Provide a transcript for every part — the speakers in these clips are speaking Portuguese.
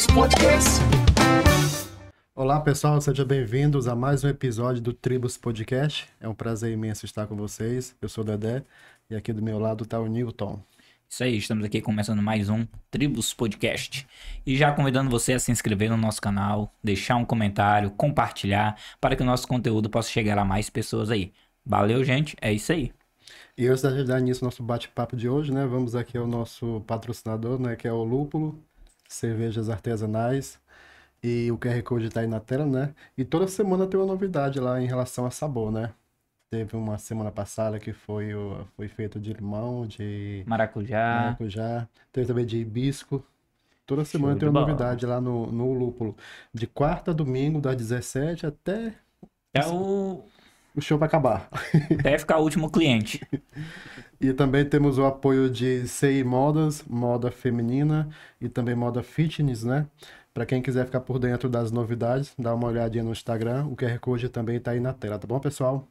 Tribos Podcast. Olá pessoal, sejam bem-vindos a mais um episódio do Tribos Podcast. É um prazer imenso estar com vocês. Eu sou o Dedé e aqui do meu lado está o Newton. Isso aí, estamos aqui começando mais um Tribos Podcast. E já convidando você a se inscrever no nosso canal, deixar um comentário, compartilhar, para que o nosso conteúdo possa chegar a mais pessoas aí. Valeu, gente, é isso aí. E antes de dar início ao nosso bate-papo de hoje, né, vamos aqui ao nosso patrocinador, né, que é o Lúpulo, cervejas artesanais. E o QR Code tá aí na tela, né? E toda semana tem uma novidade lá em relação a sabor, né? Teve uma semana passada que foi feito de limão, de Maracujá. Teve também de hibisco. Toda semana Show tem de uma bola. novidade lá no Lúpulo. De quarta a domingo, das 17 até o show vai acabar. Até ficar o último cliente. E também temos o apoio de CI Modas, moda feminina e também moda fitness, né? Para quem quiser ficar por dentro das novidades, dá uma olhadinha no Instagram. O QR Code também tá aí na tela, tá bom, pessoal?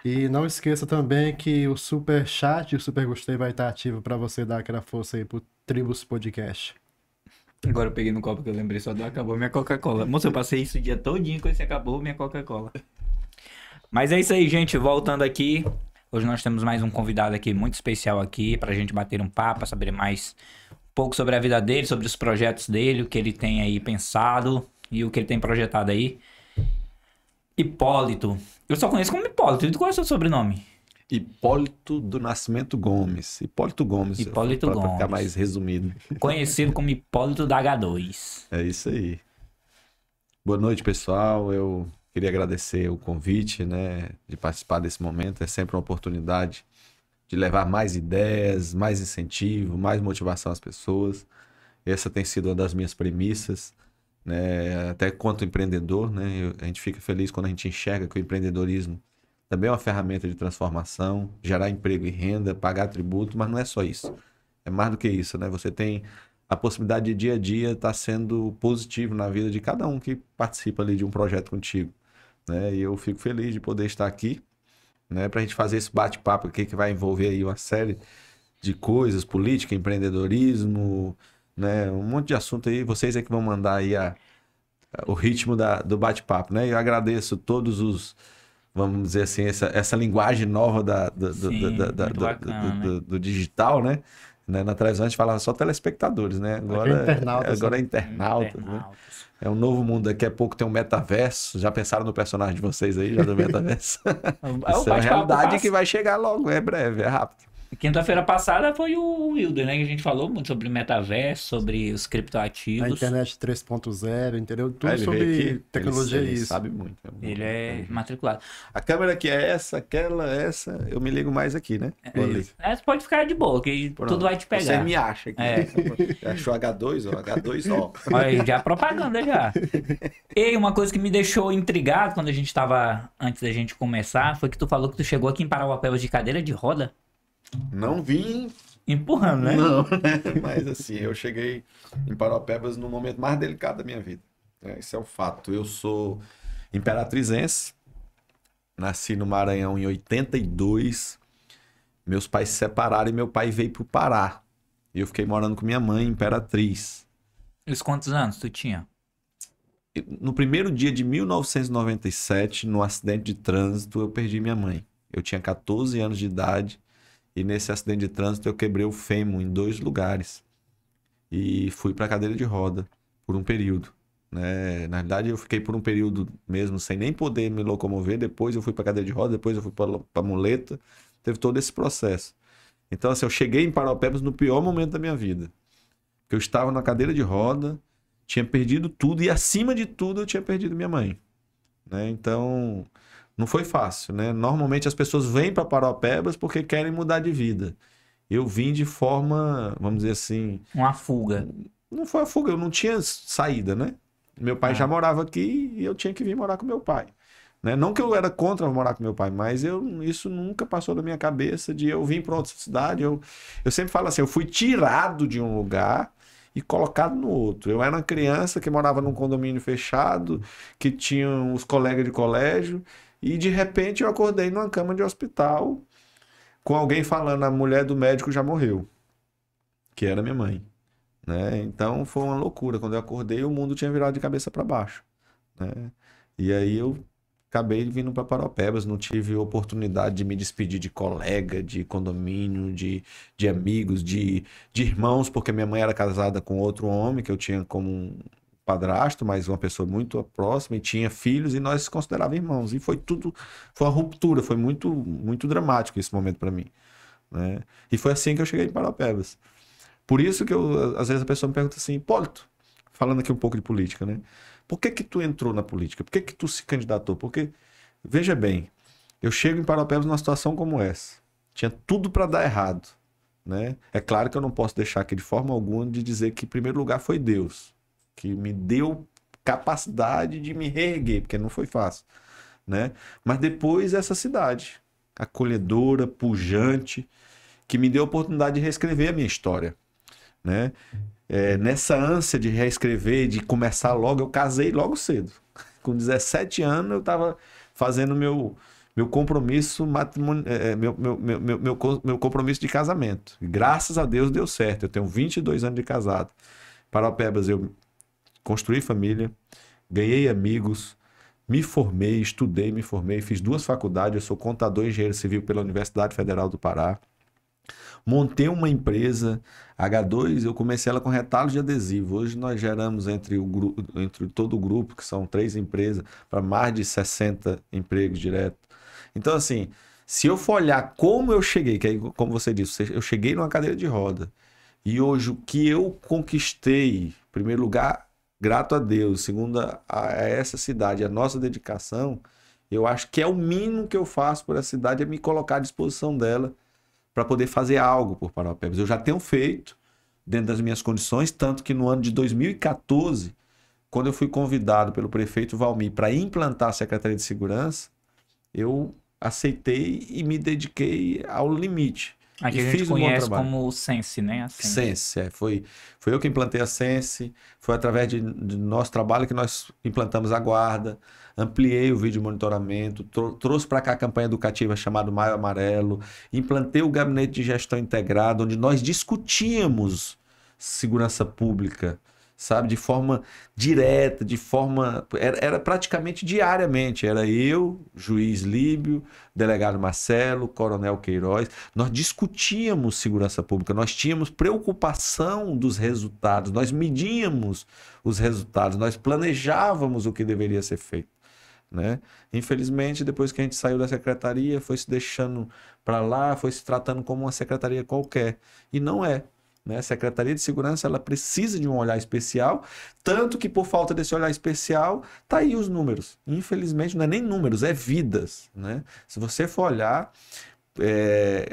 E não esqueça também que o Super Chat e o Super Gostei vai estar ativo para você dar aquela força aí pro Tribus Podcast. Agora eu peguei no copo que eu lembrei só do acabou minha Coca-Cola. Moça, eu passei isso o dia todinho com esse acabou minha Coca-Cola. Mas é isso aí, gente. Voltando aqui. Hoje nós temos mais um convidado aqui muito especial aqui pra gente bater um papo, saber mais um pouco sobre a vida dele, sobre os projetos dele, o que ele tem aí pensado e o que ele tem projetado aí. Hipólito. Eu só conheço como Hipólito. E qual é o seu sobrenome? Hipólito do Nascimento Gomes. Hipólito Gomes. Hipólito pra Gomes. ficar mais resumido. Conhecido como Hipólito da H2. É isso aí. Boa noite, pessoal. Eu queria agradecer o convite, né, de participar desse momento. É sempre uma oportunidade de levar mais ideias, mais incentivo, mais motivação às pessoas. Essa tem sido uma das minhas premissas, né, até quanto empreendedor, né, a gente fica feliz quando a gente enxerga que o empreendedorismo também é uma ferramenta de transformação, gerar emprego e renda, pagar tributo, mas não é só isso. É mais do que isso, né? Você tem a possibilidade de dia a dia estar sendo positivo na vida de cada um que participa ali de um projeto contigo, né? E eu fico feliz de poder estar aqui, né? Para a gente fazer esse bate-papo aqui que vai envolver aí uma série de coisas, política, empreendedorismo, né? Um monte de assunto aí. Vocês é que vão mandar aí o ritmo do bate-papo, né? E eu agradeço todos os, vamos dizer assim, essa linguagem nova do digital, né? Na televisão a gente falava só telespectadores, né? Agora é internauta, né? É um novo mundo. Daqui a pouco tem um metaverso. Já pensaram no personagem de vocês aí, já do metaverso? Isso é uma realidade que vai chegar logo, é breve, é rápido. Quinta-feira passada foi o Wilder, né? Que a gente falou muito sobre metaverso, sobre os criptoativos. A internet 3.0, entendeu? Tudo Ele sobre veio aqui, tecnologia ele isso. sabe muito. Ele é matriculado. A câmera que é essa, essa, eu me ligo mais aqui, né? Você pode ficar de boa, que tudo vai te pegar. Você me acha aqui. É. Achou H2, ó, H2O. Olha aí, já é propaganda já. E uma coisa que me deixou intrigado quando a gente tava, antes da gente começar, foi que tu falou que tu chegou aqui em Parauapebas de cadeira de roda. Não vim Empurrando, né? Não, né? Mas assim, eu cheguei em Parauapebas no momento mais delicado da minha vida. Esse é o fato. Eu sou imperatrizense, nasci no Maranhão em 82. Meus pais se separaram e meu pai veio pro Pará. E eu fiquei morando com minha mãe, Imperatriz. E os quantos anos tu tinha? No primeiro dia de 1997, no acidente de trânsito, eu perdi minha mãe. Eu tinha 14 anos de idade. E nesse acidente de trânsito eu quebrei o fêmur em 2 lugares. E fui para a cadeira de roda por um período, né? Na verdade eu fiquei por um período mesmo sem nem poder me locomover. Depois eu fui para a cadeira de roda, depois eu fui para a muleta. Teve todo esse processo. Então assim, eu cheguei em Parauapebas no pior momento da minha vida. Porque eu estava na cadeira de roda, tinha perdido tudo e acima de tudo eu tinha perdido minha mãe, né? Então não foi fácil, né? Normalmente as pessoas vêm para Parauapebas porque querem mudar de vida. Eu vim de forma, vamos dizer assim... Uma fuga. Não foi uma fuga, eu não tinha saída, né? Meu pai já morava aqui e eu tinha que vir morar com meu pai, né? Não que eu era contra morar com meu pai, mas isso nunca passou da minha cabeça de eu vir para outra cidade. Eu sempre falo assim, eu fui tirado de um lugar e colocado no outro. Eu era uma criança que morava num condomínio fechado, que tinha os colegas de colégio... E de repente eu acordei numa cama de hospital com alguém falando, a mulher do médico já morreu, que era minha mãe, né? Então foi uma loucura. Quando eu acordei, o mundo tinha virado de cabeça para baixo, né? E aí eu acabei vindo para Paropebas, não tive oportunidade de me despedir de colega, de condomínio, de amigos, de irmãos, porque minha mãe era casada com outro homem que eu tinha como um padrasto, mas uma pessoa muito próxima, e tinha filhos, e nós se considerávamos irmãos. E foi tudo, foi uma ruptura, foi muito, muito dramático esse momento para mim, né? E foi assim que eu cheguei em Paropebas. Por isso que eu, às vezes a pessoa me pergunta assim, Hipólito, falando aqui um pouco de política, né? Por que que tu entrou na política? Por que que tu se candidatou? Porque, veja bem, eu chego em Paropebas numa situação como essa. Tinha tudo para dar errado, né? É claro que eu não posso deixar aqui de forma alguma de dizer que, em primeiro lugar, foi Deus, que me deu capacidade de me reerguer, porque não foi fácil, né? Mas depois essa cidade, acolhedora, pujante, que me deu a oportunidade de reescrever a minha história, né? Nessa ânsia de reescrever, de começar logo, eu casei logo cedo. Com 17 anos, eu estava fazendo meu compromisso meu compromisso de casamento. E, graças a Deus deu certo. Eu tenho 22 anos de casado. Paropebas, eu construí família, ganhei amigos, me formei, estudei, me formei, fiz 2 faculdades. Eu sou contador e engenheiro civil pela Universidade Federal do Pará. Montei uma empresa H2, eu comecei ela com retalhos de adesivo. Hoje nós geramos entre todo o grupo, que são 3 empresas, para mais de 60 empregos diretos. Então, assim, se eu for olhar como eu cheguei, que aí, como você disse, eu cheguei numa cadeira de roda, e hoje o que eu conquistei, em primeiro lugar, grato a Deus, segundo a essa cidade, a nossa dedicação, eu acho que é o mínimo que eu faço por essa cidade, é me colocar à disposição dela, para poder fazer algo por Paropebas. Eu já tenho feito dentro das minhas condições, tanto que no ano de 2014, quando eu fui convidado pelo prefeito Valmir para implantar a Secretaria de Segurança, eu aceitei e me dediquei ao limite. Aqui E a gente fiz um bom conhece trabalho. como o Sense, né? Assim. Sense, foi eu que implantei a Sense, foi através de nosso trabalho que nós implantamos a guarda, ampliei o vídeo monitoramento, trouxe para cá a campanha educativa chamada Maio Amarelo, implantei o gabinete de gestão integrado, onde nós discutíamos segurança pública, sabe, de forma direta, de forma... Era praticamente diariamente, era eu, juiz Líbio, delegado Marcelo, coronel Queiroz, nós discutíamos segurança pública, nós tínhamos preocupação dos resultados, nós medíamos os resultados, nós planejávamos o que deveria ser feito, né? Infelizmente, depois que a gente saiu da secretaria, foi se deixando para lá, foi se tratando como uma secretaria qualquer, e não é. A Secretaria de Segurança, ela precisa de um olhar especial, tanto que por falta desse olhar especial, tá aí os números. Infelizmente, não é nem números, é vidas, né? Se você for olhar,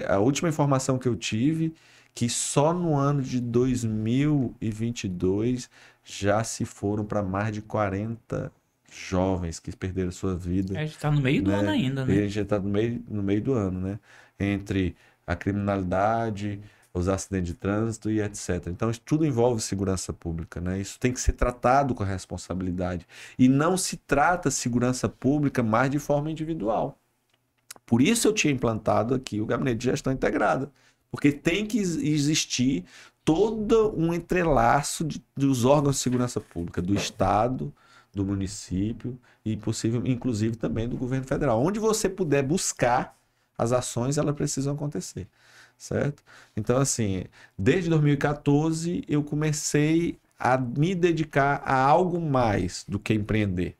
a última informação que eu tive, que só no ano de 2022 já se foram para mais de 40 jovens que perderam sua vida. A gente tá no meio do ano ainda, né? E a gente está no meio do ano, né? Entre a criminalidade, os acidentes de trânsito e etc. Então, isso tudo envolve segurança pública, né? Isso tem que ser tratado com responsabilidade. E não se trata segurança pública mais de forma individual. Por isso eu tinha implantado aqui o Gabinete de Gestão Integrada. Porque tem que existir todo um entrelaço dos órgãos de segurança pública, do Estado, do município e possível, inclusive também do governo federal. Onde você puder buscar as ações, elas precisam acontecer. Certo? Então, assim, desde 2014 eu comecei a me dedicar a algo mais do que empreender.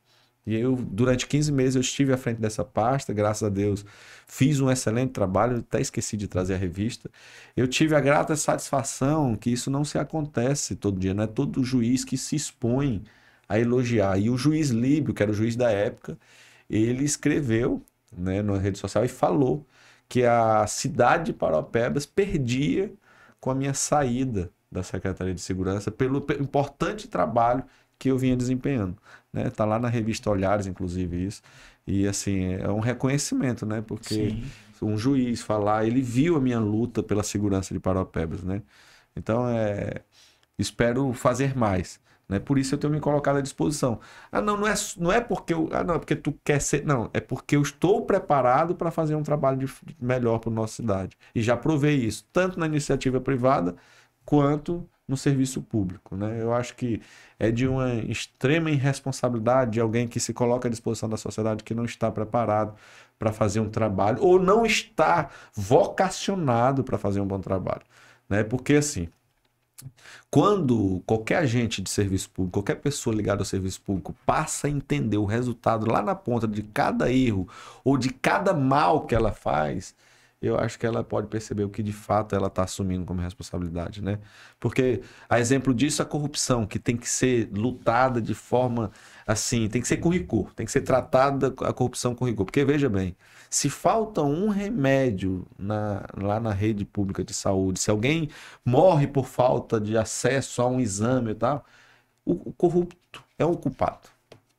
E eu, durante 15 meses, eu estive à frente dessa pasta, graças a Deus, fiz um excelente trabalho, até esqueci de trazer a revista. Eu tive a grata satisfação que isso não se acontece todo dia, não é todo juiz que se expõe a elogiar. E o juiz Líbio, que era o juiz da época, ele escreveu, né, na rede social e falou que a cidade de Paropebas perdia com a minha saída da Secretaria de Segurança pelo importante trabalho que eu vinha desempenhando, né? Tá lá na revista Olhares, inclusive, isso. E, assim, é um reconhecimento, né? Porque Sim. um juiz falar, ele viu a minha luta pela segurança de Paropebas, né? Então, espero fazer mais. Né? Por isso eu tenho me colocado à disposição. Não é porque porque tu quer ser. Não, é porque eu estou preparado para fazer um trabalho melhor para a nossa cidade. E já provei isso, tanto na iniciativa privada quanto no serviço público, né? Eu acho que é de uma extrema irresponsabilidade de alguém que se coloca à disposição da sociedade que não está preparado para fazer um trabalho ou não está vocacionado para fazer um bom trabalho, né? Porque assim, quando qualquer agente de serviço público, qualquer pessoa ligada ao serviço público passa a entender o resultado lá na ponta de cada erro ou de cada mal que ela faz, eu acho que ela pode perceber o que de fato ela está assumindo como responsabilidade, né? Porque, a exemplo disso, a corrupção, que tem que ser lutada de forma assim, tem que ser com rigor, tem que ser tratada a corrupção com rigor. Porque, veja bem, se falta um remédio lá na rede pública de saúde, se alguém morre por falta de acesso a um exame e tal, o corrupto é o culpado,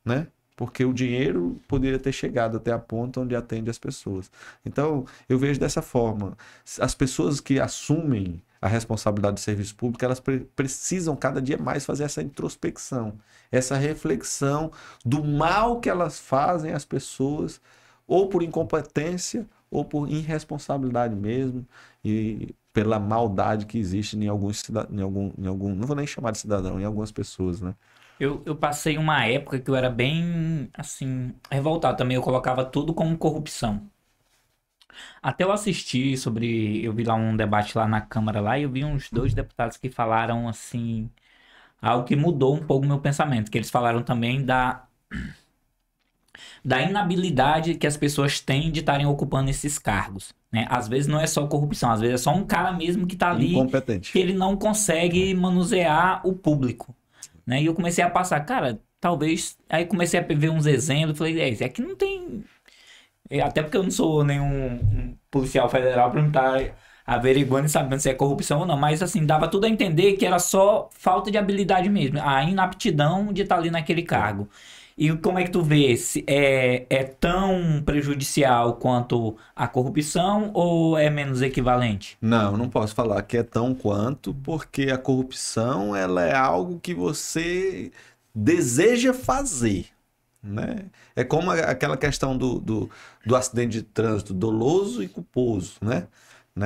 né? Porque o dinheiro poderia ter chegado até a ponta onde atende as pessoas. Então, eu vejo dessa forma. As pessoas que assumem a responsabilidade do serviço público, elas precisam cada dia mais fazer essa introspecção, essa reflexão do mal que elas fazem às pessoas, ou por incompetência, ou por irresponsabilidade mesmo, e pela maldade que existe em alguns não vou nem chamar de cidadão, em algumas pessoas, né? Eu passei uma época que eu era bem, assim, revoltado também. Eu colocava tudo como corrupção. Até eu assisti sobre... Eu vi lá um debate lá na Câmara lá e eu vi uns 2 deputados que falaram, assim... Algo que mudou um pouco o meu pensamento. Que eles falaram também da inabilidade que as pessoas têm de estarem ocupando esses cargos, né? Às vezes não é só corrupção. Às vezes é só um cara mesmo que tá ali... Incompetente. Que ele não consegue manusear o público. Né? E eu comecei a passar, cara, talvez... Aí comecei a ver uns exemplos, falei, é que não tem... Até porque eu não sou nenhum policial federal pra não estar averiguando e sabendo se é corrupção ou não, mas assim, dava tudo a entender que era só falta de habilidade mesmo, a inaptidão de estar ali naquele cargo. E como é que tu vê? É tão prejudicial quanto a corrupção ou é menos equivalente? Não posso falar que é tão quanto, porque a corrupção ela é algo que você deseja fazer, né? É como aquela questão do acidente de trânsito doloso e culposo, né?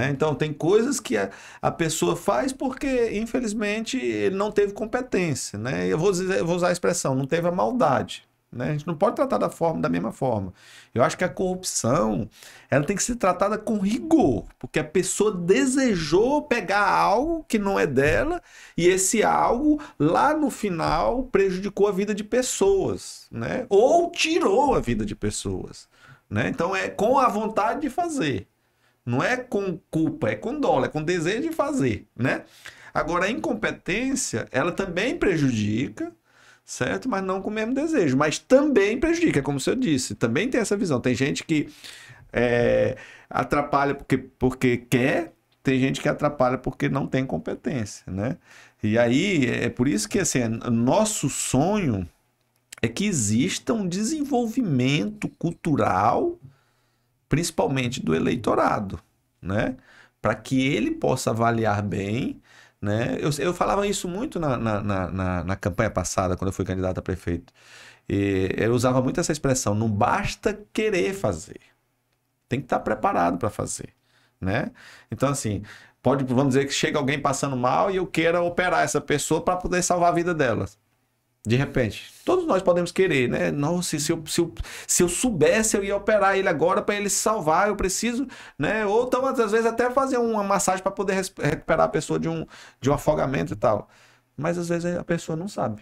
Então, tem coisas que a pessoa faz porque, infelizmente, ele não teve competência, né? Eu vou usar a expressão, não teve a maldade, né? A gente não pode tratar da mesma forma. Eu acho que a corrupção, ela tem que ser tratada com rigor, porque a pessoa desejou pegar algo que não é dela e esse algo, lá no final, prejudicou a vida de pessoas, né? Ou tirou a vida de pessoas, né? Então, é com a vontade de fazer. Não é com culpa, é com dolo, é com desejo de fazer, né? Agora, a incompetência, ela também prejudica, certo? Mas não com o mesmo desejo, mas também prejudica, como você disse, também tem essa visão. Tem gente que atrapalha porque quer, tem gente que atrapalha porque não tem competência, né? E aí, é por isso que, assim, nosso sonho é que exista um desenvolvimento cultural, principalmente do eleitorado, né? Para que ele possa avaliar bem, né? Eu falava isso muito na campanha passada, quando eu fui candidato a prefeito. Eu usava muito essa expressão, não basta querer fazer, tem que estar preparado para fazer, né? Então, assim, vamos dizer que chega alguém passando mal e eu queira operar essa pessoa para poder salvar a vida dela. De repente, todos nós podemos querer, né? Nossa, se eu soubesse, eu ia operar ele agora para ele se salvar, eu preciso, né? Ou então, às vezes, até fazer uma massagem para poder recuperar a pessoa de um afogamento e tal. Mas, às vezes, a pessoa não sabe.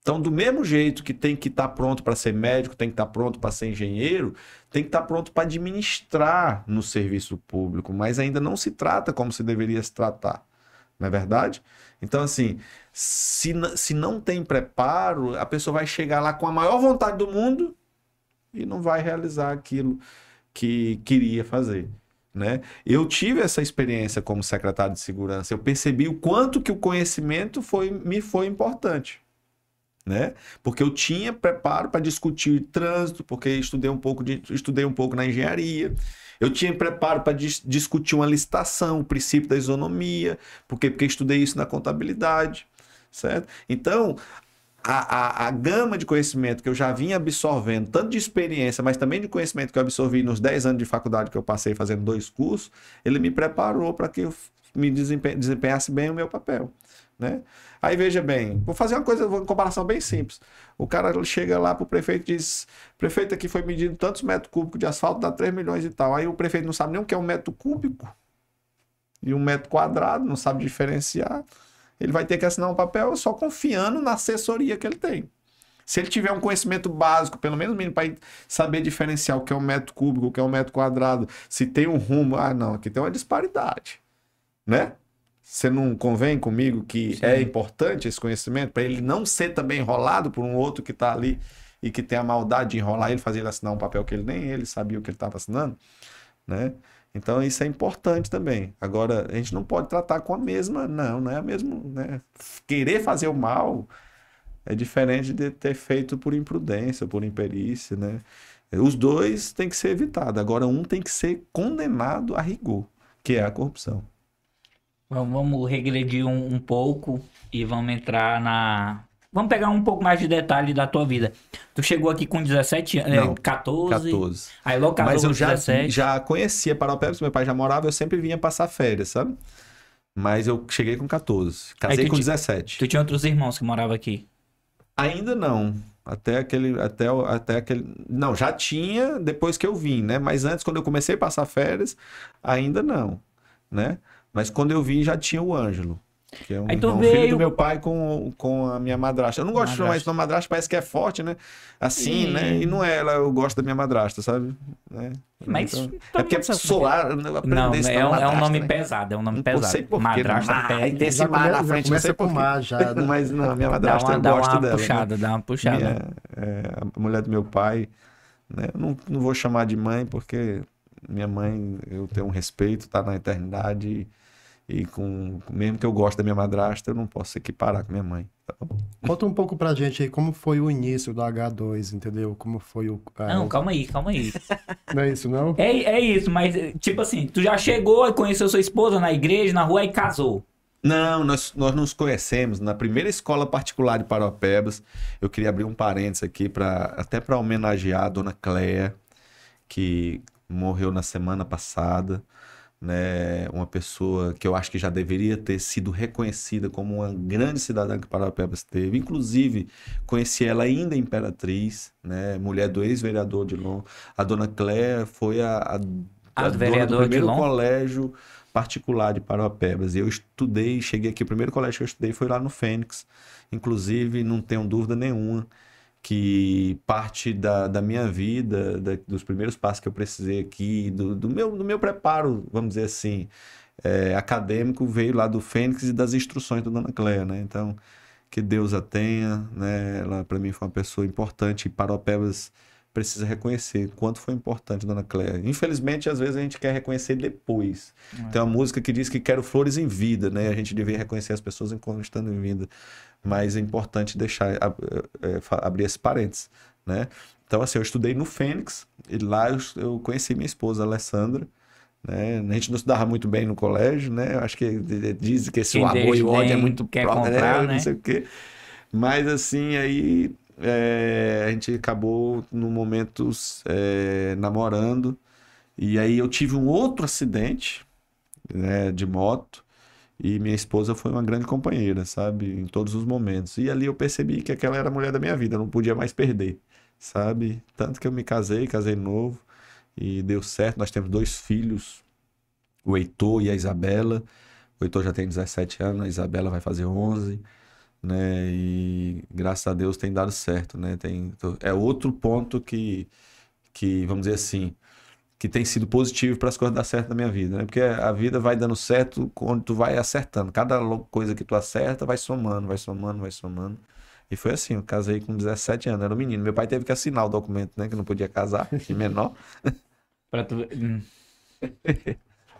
Então, do mesmo jeito que tem que estar pronto para ser médico, tem que estar pronto para ser engenheiro, tem que estar pronto para administrar no serviço público, mas ainda não se trata como se deveria se tratar. Não é verdade? Então, assim, se não tem preparo, a pessoa vai chegar lá com a maior vontade do mundo e não vai realizar aquilo que queria fazer, né? Eu tive essa experiência como secretário de segurança, eu percebi o quanto que o conhecimento me foi importante, né? Porque eu tinha preparo para discutir trânsito, porque estudei um pouco na engenharia. Eu tinha preparo para discutir uma licitação, o princípio da isonomia, porque estudei isso na contabilidade, certo? Então, a gama de conhecimento que eu já vinha absorvendo, tanto de experiência, mas também de conhecimento que eu absorvi nos 10 anos de faculdade que eu passei fazendo 2 cursos, ele me preparou para que eu desempenhasse bem o meu papel, né? Aí veja bem, vou fazer uma comparação bem simples. O cara chega lá pro prefeito e diz: prefeito, aqui foi medido tantos metros cúbicos de asfalto, dá 3 milhões e tal. Aí o prefeito não sabe nem o que é 1 metro cúbico e 1 metro quadrado, não sabe diferenciar. Ele vai ter que assinar um papel só confiando na assessoria que ele tem. Se ele tiver um conhecimento básico, pelo menos mínimo, para saber diferenciar o que é 1 metro cúbico, o que é 1 metro quadrado, se tem um rumo, não, aqui tem uma disparidade, né? Você não convém comigo que é importante esse conhecimento para ele não ser também enrolado por um outro que está ali e que tem a maldade de enrolar ele, fazer ele assinar um papel que nem ele sabia o que ele estava assinando, né? Então isso é importante também. Agora, a gente não pode tratar com a mesma, não é a mesma, né? Querer fazer o mal é diferente de ter feito por imprudência, por imperícia, né? Os dois têm que ser evitados. Agora, um tem que ser condenado a rigor, que é a corrupção. Vamos regredir um pouco e vamos entrar na... Vamos pegar um pouco mais de detalhe da tua vida. Tu chegou aqui com 17 anos, Não, 14? 14. Aí logo casou Mas eu com 17. já conhecia Paraupebas, meu pai já morava, eu sempre vinha passar férias, sabe? Mas eu cheguei com 14, casei com 17. Tu tinha outros irmãos que moravam aqui? Ainda não. Até aquele. Não, já tinha depois que eu vim, né? Mas antes, quando eu comecei a passar férias, ainda não, né? Mas quando eu vim, já tinha o Ângelo, que é um filho do meu pai com a minha madrasta. Eu não gosto de chamar isso de madrasta, parece que é forte, né? Assim, né? E não é ela, eu gosto da minha madrasta, sabe? Mas então, é porque solar... Não, é um nome pesado, é um nome pesado. Não sei por quê. Madrasta tem esse mar na frente, não sei por mar já. Mas não, minha madrasta, eu gosto dela. Dá uma puxada. A mulher do meu pai, né? Eu não vou chamar de mãe, porque minha mãe, eu tenho um respeito, tá na eternidade. E mesmo que eu goste da minha madrasta, eu não posso equiparar com minha mãe. Tá bom? Conta um pouco pra gente aí como foi o início do H2, entendeu? Como foi o... Não, calma aí. Não é isso, não? É isso, mas tipo assim, tu já chegou e conheceu sua esposa na igreja, na rua e casou. Não, nós nos conhecemos na primeira escola particular de Paraupebas. Eu queria abrir um parênteses aqui, até para homenagear a dona Cléia, que morreu na semana passada. Né, uma pessoa que eu acho que já deveria ter sido reconhecida como uma grande cidadã que Paraupebas teve. Inclusive, conheci ela ainda imperatriz, né, mulher do ex-vereador Dilon. A dona Cléia foi a dona do primeiro colégio particular de Paraupebas. E eu cheguei aqui, o primeiro colégio que eu estudei foi lá no Fênix. Inclusive, não tenho dúvida nenhuma que parte da minha vida, dos primeiros passos que eu precisei aqui, do meu preparo, vamos dizer assim, acadêmico, veio lá do Fênix e das instruções da dona Cléia, né? Então, que Deus a tenha, né? Ela, para mim, foi uma pessoa importante e Paraupebas precisa reconhecer quanto foi importante a dona Cléia. Infelizmente, às vezes, a gente quer reconhecer depois. Tem uma música que diz que quero flores em vida, né? A gente deveria reconhecer as pessoas enquanto estando em vida. Mas é importante abrir esse parênteses, né? Então, assim, eu estudei no Fênix e lá eu conheci minha esposa, Alessandra, né? A gente não estudava muito bem no colégio, né? Eu acho que dizem que esse amor e o ódio é muito próximo, né? Não sei o quê. Mas, assim, aí a gente acabou, no momento, namorando. E aí eu tive um outro acidente, né, de moto. E minha esposa foi uma grande companheira, sabe? Em todos os momentos. E ali eu percebi que aquela era a mulher da minha vida, eu não podia mais perder, sabe? Tanto que eu me casei novo e deu certo. Nós temos 2 filhos, o Heitor e a Isabela. O Heitor já tem 17 anos, a Isabela vai fazer 11, né? E graças a Deus tem dado certo, né? É outro ponto que, vamos dizer assim, que tem sido positivo para as coisas dar certo na minha vida, né? Porque a vida vai dando certo quando tu vai acertando. Cada coisa que tu acerta vai somando. E foi assim, eu casei com 17 anos, era um menino. Meu pai teve que assinar o documento, né? Que não podia casar, de menor.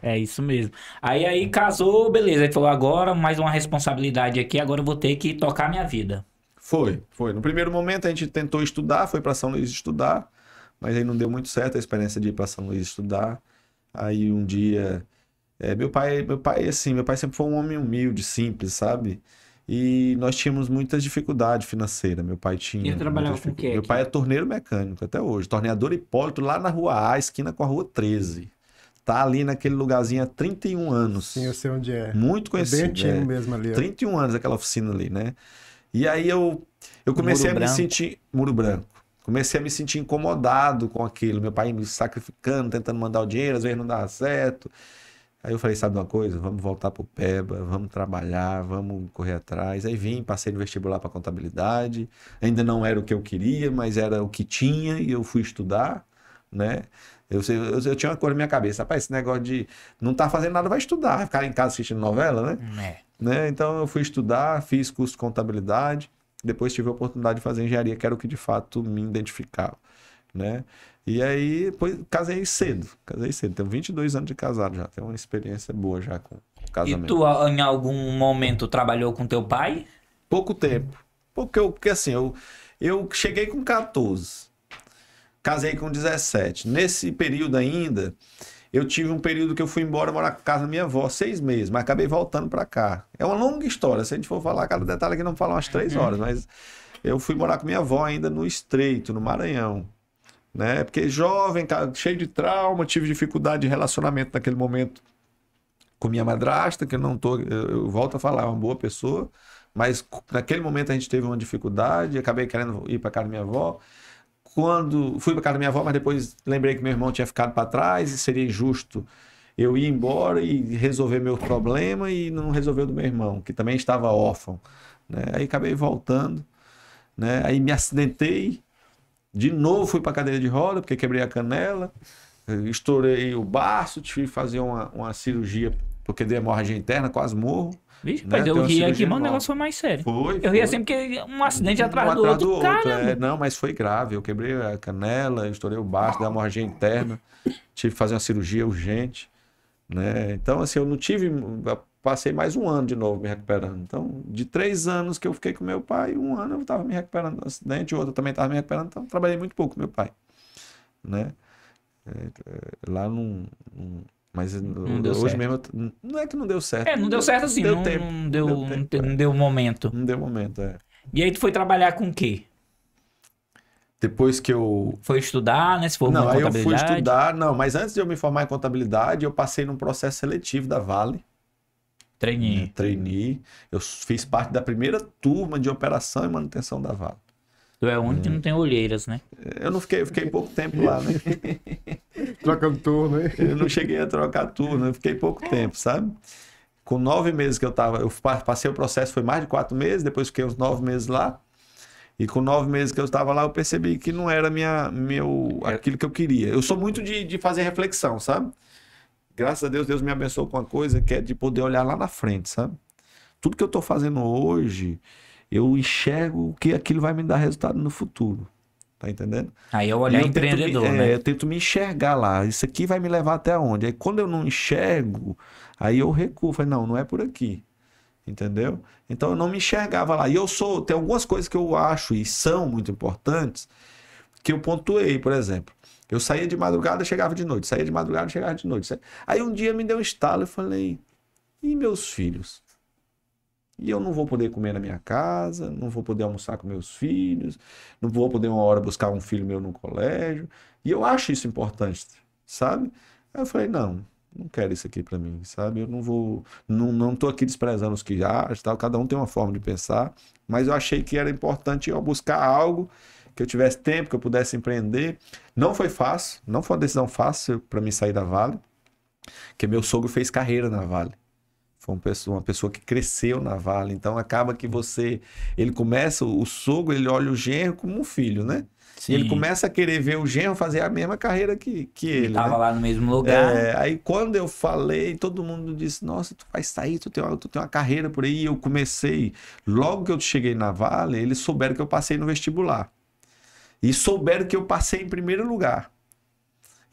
É isso mesmo. Aí casou, beleza. Ele falou, agora mais uma responsabilidade aqui, agora eu vou ter que tocar minha vida. Foi. No primeiro momento a gente tentou estudar, foi para São Luís estudar. Mas aí não deu muito certo a experiência de ir para São Luís estudar. Aí um dia... Meu pai sempre foi um homem humilde, simples, sabe? E nós tínhamos muitas dificuldades financeiras. Meu pai tinha... Ele trabalhava com o quê? Meu pai é torneiro mecânico até hoje. Torneador Hipólito lá na Rua A, esquina com a Rua 13. tá ali naquele lugarzinho há 31 anos. Sim, eu sei onde é. Muito É conhecido. bem antigo mesmo ali. Ó. 31 anos aquela oficina ali, né? E aí eu comecei a me sentir... Muro Branco. Comecei a me sentir incomodado com aquilo. Meu pai me sacrificando, tentando mandar o dinheiro, às vezes não dava certo. Aí eu falei, sabe uma coisa? Vamos voltar pro PEBA, vamos trabalhar, vamos correr atrás. Aí vim, passei no vestibular para contabilidade. Ainda não era o que eu queria, mas era o que tinha e eu fui estudar, né? Eu tinha uma coisa na minha cabeça, rapaz, esse negócio de não tá fazendo nada, vai estudar, vai ficar em casa assistindo novela, né? Então eu fui estudar, fiz curso de contabilidade, depois tive a oportunidade de fazer engenharia, que era o que de fato me identificava, né? E aí, depois, casei cedo, tenho 22 anos de casado já, tenho uma experiência boa já com casamento. E tu, em algum momento, trabalhou com teu pai? Pouco tempo, porque assim, eu cheguei com 14, casei com 17, nesse período ainda, eu tive um período que eu fui embora morar com a casa da minha avó, 6 meses, mas acabei voltando para cá. É uma longa história, se a gente for falar cada detalhe aqui não fala umas 3 horas, mas eu fui morar com minha avó ainda no Estreito, no Maranhão. Né? Porque jovem, cheio de trauma, tive dificuldade de relacionamento naquele momento com minha madrasta, que eu volto a falar, é uma boa pessoa, mas naquele momento a gente teve uma dificuldade, acabei querendo ir para casa da minha avó. Quando fui para casa da minha avó, mas depois lembrei que meu irmão tinha ficado para trás e seria injusto eu ir embora e resolver meu problema e não resolver o do meu irmão, que também estava órfão, né? Aí acabei voltando, né? Aí me acidentei. De novo fui para cadeira de roda, porque quebrei a canela, estourei o baço, tive que fazer uma cirurgia, porque dei hemorragia interna, quase morro. Vixe, mas eu ri aqui, mas o negócio foi mais sério. Eu ria sempre porque um acidente atrás do outro, cara. Não, mas foi grave, eu quebrei a canela, estourei o baço, dei hemorragia interna, tive que fazer uma cirurgia urgente, né? Então, assim, eu não tive... Passei mais 1 ano de novo me recuperando. Então, de 3 anos que eu fiquei com meu pai, 1 ano eu estava me recuperando do acidente, o outro também estava me recuperando, então trabalhei muito pouco com meu pai, né? Lá não... Mas hoje mesmo, não é que não deu certo. Não deu certo assim, não deu momento. Não deu momento, E aí tu foi trabalhar com o quê? Depois que eu... Foi estudar, né? Se for Não, aí eu fui estudar, mas antes de eu me formar em contabilidade, eu passei num processo seletivo da Vale. Trainee. Eu fiz parte da primeira turma de operação e manutenção da Vale. Tu é o único que não tem olheiras, né? Eu fiquei pouco tempo lá, né? Trocando turno, hein? Eu não cheguei a trocar turno, eu fiquei pouco tempo, sabe? Com 9 meses que eu passei o processo, foi mais de 4 meses, depois fiquei uns 9 meses lá. E com 9 meses que eu estava lá, eu percebi que não era aquilo que eu queria. Eu sou muito de fazer reflexão, sabe? Graças a Deus, Deus me abençoou com uma coisa que é de poder olhar lá na frente, sabe? Tudo que eu tô fazendo hoje, eu enxergo que aquilo vai me dar resultado no futuro. Tá entendendo? Aí é o olhar empreendedor, né? Eu tento me enxergar lá. Isso aqui vai me levar até onde? Aí quando eu não enxergo, aí eu recuo. Falei, não é por aqui. Entendeu? Então eu não me enxergava lá. E tem algumas coisas que eu acho e são muito importantes que eu pontuei, por exemplo. Eu saía de madrugada, chegava de noite. Saía de madrugada, chegava de noite. Aí um dia me deu um estalo e falei, e meus filhos? E eu não vou poder comer na minha casa, não vou poder almoçar com meus filhos, não vou poder uma hora buscar um filho meu no colégio. E eu acho isso importante, sabe? Aí eu falei, não quero isso aqui pra mim, sabe? Eu não tô aqui desprezando os que acham, tal. Cada um tem uma forma de pensar, mas eu achei que era importante eu buscar algo que eu tivesse tempo, que eu pudesse empreender. Não foi fácil, não foi uma decisão fácil para mim sair da Vale, porque meu sogro fez carreira na Vale. Foi uma pessoa que cresceu na Vale, então acaba que o sogro, ele olha o genro como um filho, né? Sim. E ele começa a querer ver o genro fazer a mesma carreira que ele. Tava né? lá no mesmo lugar. Aí quando eu falei, todo mundo disse, nossa, tu vai sair, tu tem uma carreira por aí. E eu comecei, logo que eu cheguei na Vale, eles souberam que eu passei no vestibular. E souberam que eu passei em primeiro lugar.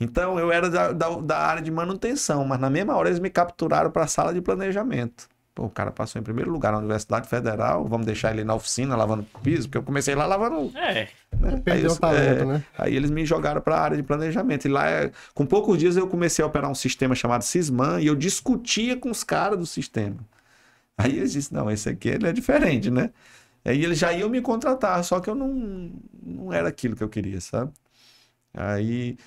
Então, eu era da área de manutenção, mas na mesma hora eles me capturaram para a sala de planejamento. Pô, o cara passou em primeiro lugar na Universidade Federal, vamos deixar ele na oficina lavando piso, porque eu comecei lá lavando... Né? Perdeu o talento, né? Aí eles me jogaram para a área de planejamento. E lá, com poucos dias, eu comecei a operar um sistema chamado Sysman e eu discutia com os caras do sistema. Aí eles disseram, não, esse aqui ele é diferente, né? Aí eles já iam me contratar, só que eu não era aquilo que eu queria, sabe? Aí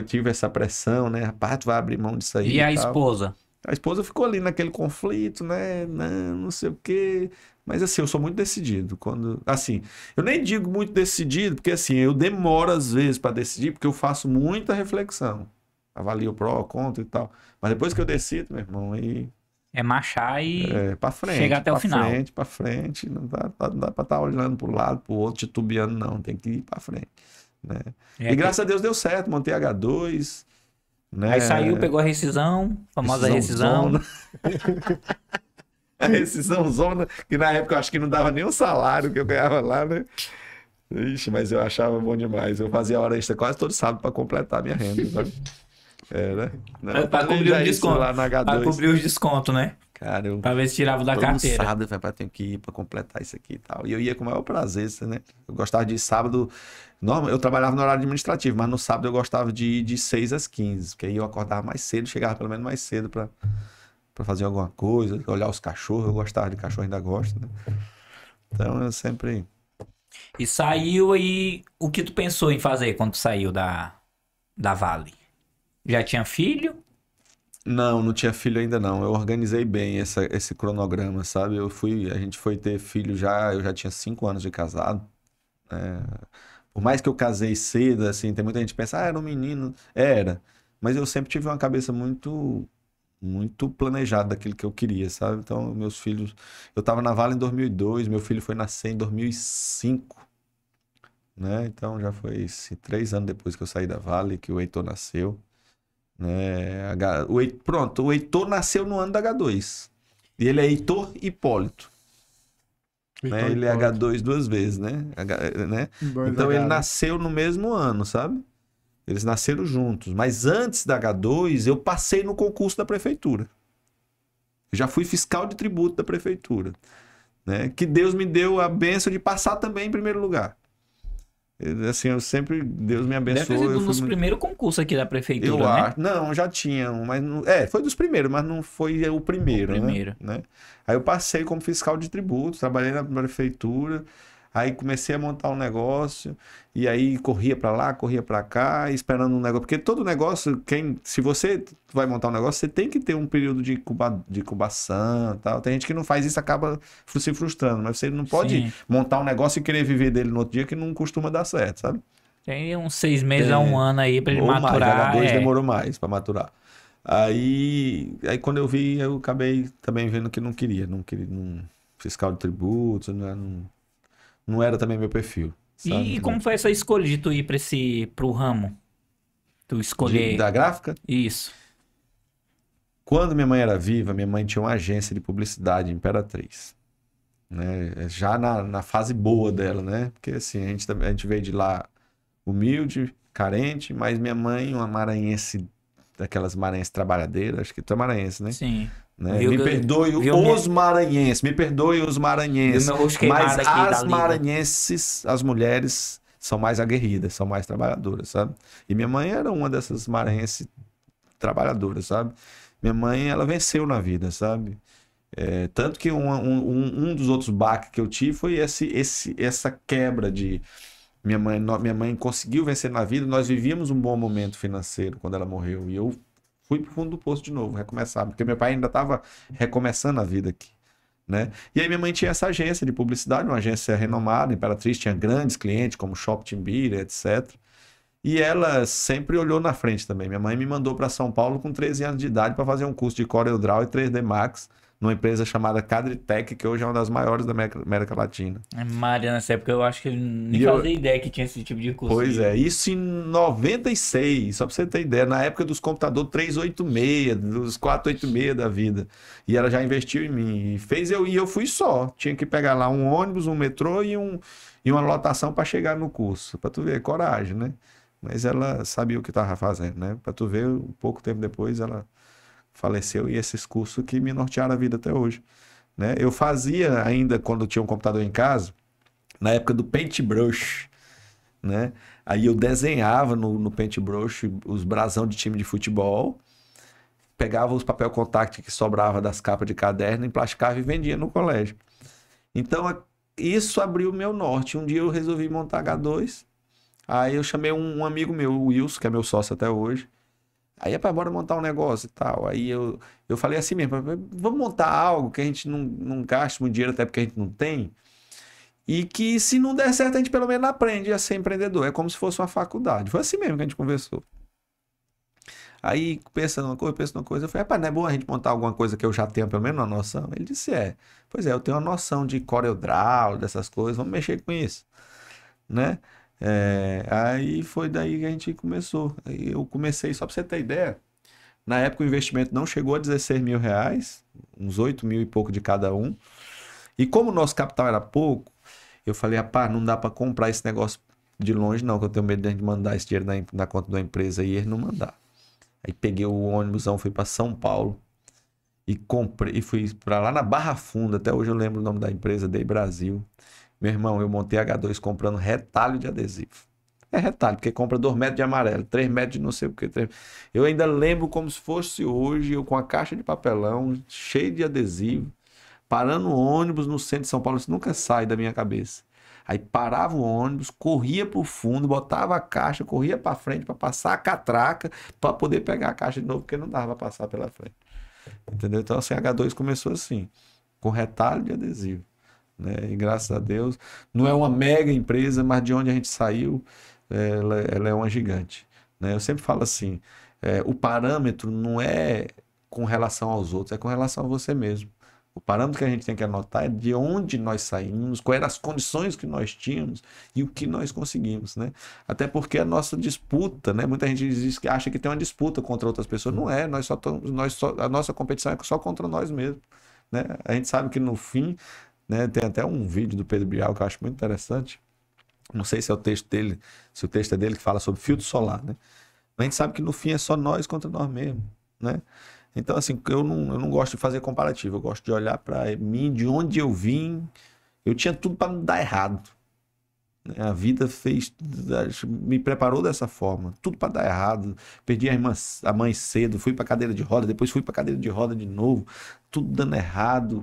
tive essa pressão, né? Rapaz, tu vai abrir mão disso aí E a tal. esposa? A esposa ficou ali naquele conflito, né? Não sei o quê. Mas assim, eu sou muito decidido. Assim, eu nem digo muito decidido, porque assim, eu demoro às vezes para decidir, porque eu faço muita reflexão. Avalio o pró, contra e tal. Mas depois que eu decido, meu irmão, aí É marchar e pra frente, chegar até o final. pra frente. Não dá pra estar olhando pro lado, pro outro, titubeando, não. Tem que ir pra frente, né? E graças a Deus deu certo, montei H2, né? Aí saiu, pegou a rescisão, famosa rescisão. Zona. A rescisão zona, que na época eu acho que não dava nem o salário que eu ganhava lá, né? Ixi, mas eu achava bom demais. Eu fazia hora extra quase todo sábado para completar a minha renda, sabe? Era. Não, Pra cobrir os descontos. lá na H2. Pra cobrir os descontos, né? Cara, eu Pra ver se tirava da carteira. sábado eu falei, tenho que ir para completar isso aqui e tal. E eu ia com o maior prazer, né? Eu gostava de sábado. Eu trabalhava no horário administrativo, mas no sábado eu gostava de ir de 6 às 15, porque aí eu acordava mais cedo, chegava pelo menos mais cedo para fazer alguma coisa, olhar os cachorros. Eu gostava de cachorro, ainda gosto, né? Então eu sempre. E saiu aí. O que tu pensou em fazer quando tu saiu da Vale? Já tinha filho? Não tinha filho ainda não. Eu organizei bem esse cronograma, sabe? A gente foi ter filho eu já tinha 5 anos de casado. né? Por mais que eu casei cedo, assim, tem muita gente que pensa, era um menino. Era. Mas eu sempre tive uma cabeça muito, muito planejada daquilo que eu queria, sabe? Então, meus filhos... Eu tava na Vale em 2002, meu filho foi nascer em 2005, né? Então, já foi 3 anos depois que eu saí da Vale que o Heitor nasceu. Né? Pronto, o Heitor nasceu no ano da H2. E ele é Heitor Hipólito. Né? Ele é H2 2 vezes, né? Então ele nasceu no mesmo ano, sabe? Eles nasceram juntos. Mas antes da H2, eu passei no concurso da prefeitura. Eu já fui fiscal de tributo da prefeitura. Né? Que Deus me deu a bênção de passar também em primeiro lugar. Assim, Deus me abençoou. Deve ter sido um dos primeiros concursos aqui da prefeitura, né? Não, já tinha um, mas foi dos primeiros, mas não foi o primeiro, né? Aí eu passei como fiscal de tributos, trabalhei na prefeitura, aí comecei a montar um negócio, e aí corria pra lá, corria pra cá, esperando um negócio, porque todo negócio, se você vai montar um negócio, você tem que ter um período de incubação e tal. Tem gente que não faz isso, acaba se frustrando, mas você não pode montar um negócio e querer viver dele no outro dia, que não costuma dar certo, sabe? Tem uns 6 meses a 1 ano aí pra ele maturar. Mais, H2 demorou mais pra maturar. Aí quando eu vi, eu acabei também vendo que não queria fiscal de tributos, não era também meu perfil. Sabe? E como foi essa escolha de tu ir pro ramo? Tu escolher... Da gráfica? Isso. Quando minha mãe era viva, minha mãe tinha uma agência de publicidade, Imperatriz. Né? Já na fase boa dela, né? Porque assim, a gente veio de lá humilde, carente, mas minha mãe, uma maranhense, daquelas maranhenses trabalhadeiras, acho que tu é maranhense, né? Sim. Né? Me perdoe os maranhenses, mas as maranhenses, as mulheres, são mais aguerridas, são mais trabalhadoras, sabe? E minha mãe era uma dessas maranhenses trabalhadoras, sabe? Minha mãe, ela venceu na vida, sabe? Tanto que um dos outros baques que eu tive foi essa quebra de... Minha mãe conseguiu vencer na vida, nós vivíamos um bom momento financeiro quando ela morreu, e eu fui pro fundo do poço de novo, recomeçar, porque meu pai ainda estava recomeçando a vida aqui, né? E aí minha mãe tinha essa agência de publicidade, uma agência renomada, Imperatriz, tinha grandes clientes como Shop Timbira, etc. E ela sempre olhou na frente também. Minha mãe me mandou para São Paulo com 13 anos de idade para fazer um curso de CorelDRAW e 3D Max, numa empresa chamada Cadritec, que hoje é uma das maiores da América Latina. Maria, nessa época eu acho que eu nem fazia ideia que tinha esse tipo de curso. Pois isso em 96, só pra você ter ideia, na época dos computadores 386, dos 486 da vida. E ela já investiu em mim, e eu fui só. Tinha que pegar lá um ônibus, um metrô e uma lotação para chegar no curso. Pra tu ver, coragem, né? Mas ela sabia o que tava fazendo, né? Pra tu ver, pouco tempo depois ela faleceu, e esses cursos que me nortearam a vida até hoje, né? Eu fazia ainda, quando tinha um computador em casa, na época do Paintbrush, né? Aí eu desenhava no Paintbrush os brasão de time de futebol, pegava os papel contact que sobrava das capas de caderno, emplasticava e vendia no colégio. Então, isso abriu o meu norte. Um dia eu resolvi montar H2, Aí eu chamei um amigo meu, o Wilson, que é meu sócio até hoje. Aí, rapaz, bora montar um negócio e tal. Aí eu falei assim mesmo, vamos montar algo que a gente não gaste muito dinheiro, até porque a gente não tem. E que se não der certo, a gente pelo menos aprende a ser empreendedor. É como se fosse uma faculdade. Foi assim mesmo que a gente conversou. Aí, pensando numa coisa, eu falei, rapaz, não é bom a gente montar alguma coisa que eu já tenho pelo menos uma noção? Ele disse, pois é, eu tenho uma noção de CorelDRAW, dessas coisas, vamos mexer com isso, né? Aí foi daí que a gente começou. Aí eu comecei, só para você ter ideia, na época o investimento não chegou a 16 mil reais, uns 8 mil e pouco de cada um. E como o nosso capital era pouco, eu falei, rapaz, não dá para comprar esse negócio de longe não, que eu tenho medo de a gente mandar esse dinheiro na conta da empresa e eles não mandar. Aí peguei o ônibusão, fui para São Paulo e comprei, e fui para lá na Barra Funda, até hoje eu lembro o nome da empresa, Day Brasil. Meu irmão, eu montei H2 comprando retalho de adesivo. É retalho, porque compra 2 metros de amarelo, 3 metros de não sei o que. Eu ainda lembro como se fosse hoje, eu com a caixa de papelão, cheio de adesivo, parando o ônibus no centro de São Paulo, isso nunca sai da minha cabeça. Aí parava o ônibus, corria pro fundo, botava a caixa, corria para frente para passar a catraca, para poder pegar a caixa de novo, porque não dava para passar pela frente. Entendeu? Então, assim, H2 começou assim, com retalho de adesivo. Né? E graças a Deus, não é uma mega empresa, mas de onde a gente saiu, ela é uma gigante. Né? Eu sempre falo assim, o parâmetro não é com relação aos outros, é com relação a você mesmo. O parâmetro que a gente tem que anotar é de onde nós saímos, quais eram as condições que nós tínhamos e o que nós conseguimos, né? Até porque a nossa disputa, né? Muita gente diz que acha que tem uma disputa contra outras pessoas. Não é, a nossa competição é só contra nós mesmos, né? A gente sabe que no fim, né? Tem até um vídeo do Pedro Bial que eu acho muito interessante. Não sei se é o texto dele, se o texto é dele que fala sobre filtro solar, né? Mas a gente sabe que no fim é só nós contra nós mesmos, né? Então, assim, eu não gosto de fazer comparativo. Eu gosto de olhar para mim, de onde eu vim. Eu tinha tudo para não dar errado. A vida me preparou dessa forma. Tudo para dar errado. Perdi a mãe cedo, fui para cadeira de roda, depois fui para cadeira de roda de novo. Tudo dando errado.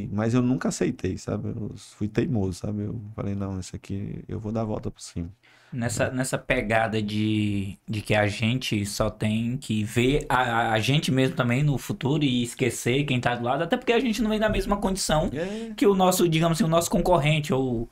Mas eu nunca aceitei, sabe? Eu fui teimoso, sabe? Eu falei, não, isso aqui eu vou dar a volta por cima. Nessa pegada de que a gente só tem que ver a gente mesmo também no futuro e esquecer quem tá do lado, até porque a gente não vem da mesma condição que o nosso, digamos assim, o nosso concorrente ou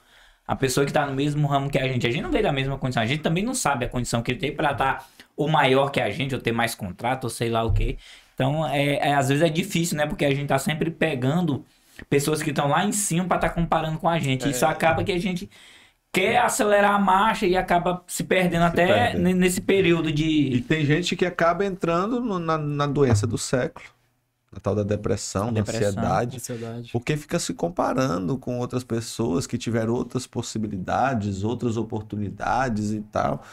a pessoa que tá no mesmo ramo que a gente não vem da mesma condição, a gente também não sabe a condição que ele tem pra estar ou maior que a gente, ou ter mais contrato, ou sei lá o quê. Então, às vezes é difícil, né, porque a gente tá sempre pegando pessoas que estão lá em cima pra estar comparando com a gente, isso acaba que a gente quer acelerar a marcha e acaba se perdendo nesse período de... E tem gente que acaba entrando na doença do século, na tal da depressão, da ansiedade, porque fica se comparando com outras pessoas que tiveram outras possibilidades, outras oportunidades e tal.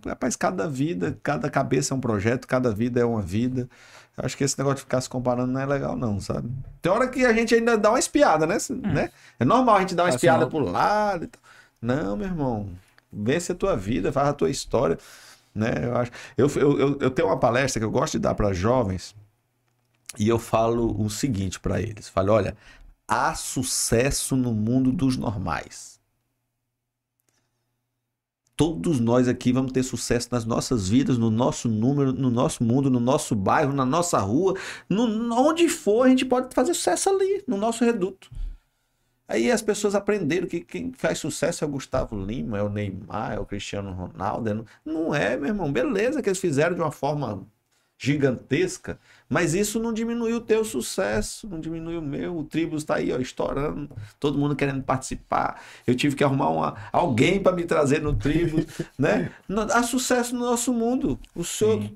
Rapaz, cada vida, cada cabeça é um projeto, cada vida é uma vida. Eu acho que esse negócio de ficar se comparando não é legal não, sabe? Tem hora que a gente ainda dá uma espiada, né? É normal a gente dar uma espiada pro lado e tal. Não, meu irmão, vence a tua vida, faz a tua história, né? Eu tenho uma palestra que eu gosto de dar para jovens e eu falo o seguinte para eles, falo, olha, há sucesso no mundo dos normais. Todos nós aqui vamos ter sucesso nas nossas vidas, no nosso número, no nosso mundo, no nosso bairro, na nossa rua, onde for a gente pode fazer sucesso ali, no nosso reduto. Aí as pessoas aprenderam que quem faz sucesso é o Gustavo Lima, é o Neymar, é o Cristiano Ronaldo. Não é, meu irmão. Beleza que eles fizeram de uma forma gigantesca, mas isso não diminuiu o teu sucesso, não diminuiu o meu. O Tribus está aí, ó, estourando, todo mundo querendo participar. Eu tive que arrumar alguém para me trazer no Tribus, né? Há sucesso no nosso mundo.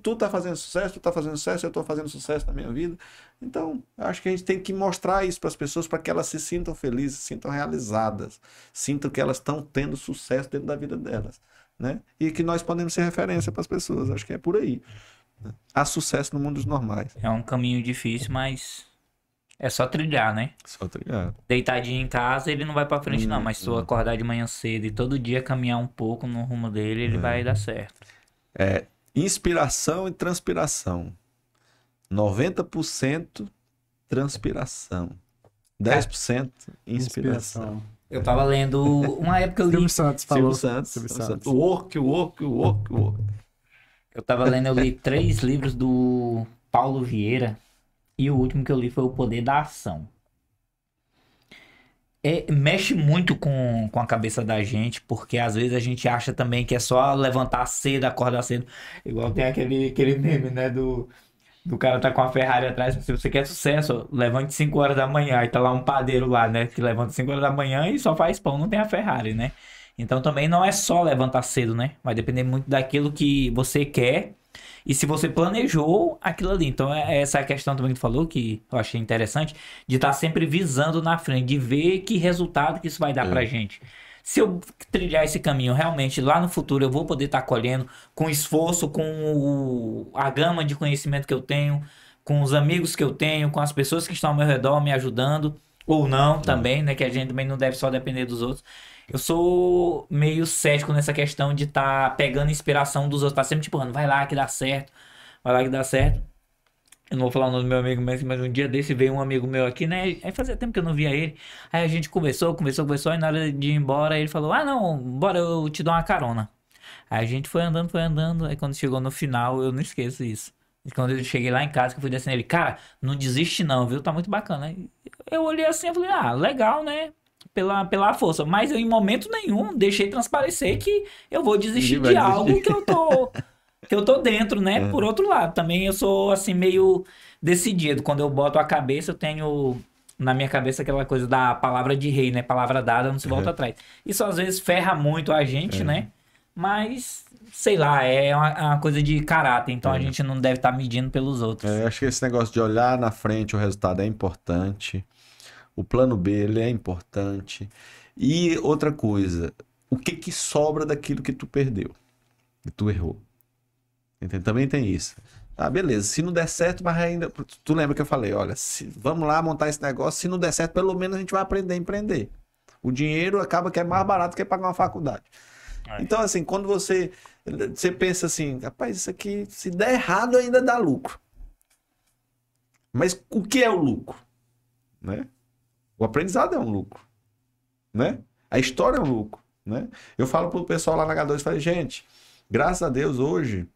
Tu tá fazendo sucesso, tu tá fazendo sucesso, eu tô fazendo sucesso na minha vida. Então, eu acho que a gente tem que mostrar isso para as pessoas, para que elas se sintam felizes, se sintam realizadas, sintam que elas estão tendo sucesso dentro da vida delas, né? E que nós podemos ser referência para as pessoas. Acho que é por aí. Há sucesso no mundo dos normais. É um caminho difícil, mas é só trilhar, né? Só trilhar. Deitadinho em casa, ele não vai pra frente não, mas se tu acordar de manhã cedo e todo dia caminhar um pouco no rumo dele, ele vai dar certo. Inspiração e transpiração. 90% transpiração. 10% inspiração. Eu tava lendo. Uma época eu li. Silvio Santos falou. Silvio Santos. Silvio Silvio Santos. Santos. O work. Eu tava lendo, eu li 3 livros do Paulo Vieira. E o último que eu li foi O Poder da Ação. Mexe muito com a cabeça da gente, porque às vezes a gente acha também que é só levantar cedo, acordar cedo. Igual tem aquele meme, né? Do cara tá com a Ferrari atrás. Se você quer sucesso, levante 5 horas da manhã. Aí tá lá um padeiro lá, né? Que levanta 5 horas da manhã e só faz pão, não tem a Ferrari, né? Então também não é só levantar cedo, né? Vai depender muito daquilo que você quer e se você planejou aquilo ali. Então essa é a questão também que tu falou, que eu achei interessante, de estar sempre visando na frente, de ver que resultado que isso vai dar pra gente. Se eu trilhar esse caminho, realmente, lá no futuro eu vou poder estar colhendo com esforço, com a gama de conhecimento que eu tenho, com os amigos que eu tenho, com as pessoas que estão ao meu redor me ajudando, ou não também, né? Que a gente também não deve só depender dos outros. Eu sou meio cético nessa questão de estar pegando inspiração dos outros, tá sempre tipo, vai lá que dá certo, vai lá que dá certo. Eu não vou falar o nome do meu amigo, mas um dia desse veio um amigo meu aqui, né? Aí fazia tempo que eu não via ele. Aí a gente conversou, aí na hora de ir embora, ele falou, não, bora, eu te dou uma carona. Aí a gente foi andando, aí quando chegou no final, eu não esqueço isso. E quando eu cheguei lá em casa, que eu fui descendo ele, cara, não desiste não, viu? Tá muito bacana. Aí eu olhei assim, eu falei, legal, né? Pela força. Mas eu, em momento nenhum, deixei transparecer que eu vou desistir de algo que eu tô dentro, né? Por outro lado, também eu sou, assim, meio decidido. Quando eu boto a cabeça, eu tenho na minha cabeça aquela coisa da palavra de rei, né? Palavra dada, não se volta atrás. Isso às vezes ferra muito a gente, né? Mas, sei lá, é uma coisa de caráter. Então a gente não deve estar medindo pelos outros. Eu acho que esse negócio de olhar na frente o resultado é importante. O plano B, ele é importante. E outra coisa, o que sobra daquilo que tu perdeu? Que tu errou? Entende? Também tem isso. Beleza, se não der certo, mas ainda... Tu lembra que eu falei, olha, vamos lá montar esse negócio, se não der certo, pelo menos a gente vai aprender a empreender. O dinheiro acaba que é mais barato que pagar uma faculdade. Então, assim, quando você pensa assim, rapaz, isso aqui, se der errado, ainda dá lucro. Mas o que é o lucro? Né? O aprendizado é um lucro. Né? A história é um lucro. Né? Eu falo pro pessoal lá na H2, falei, gente, graças a Deus hoje,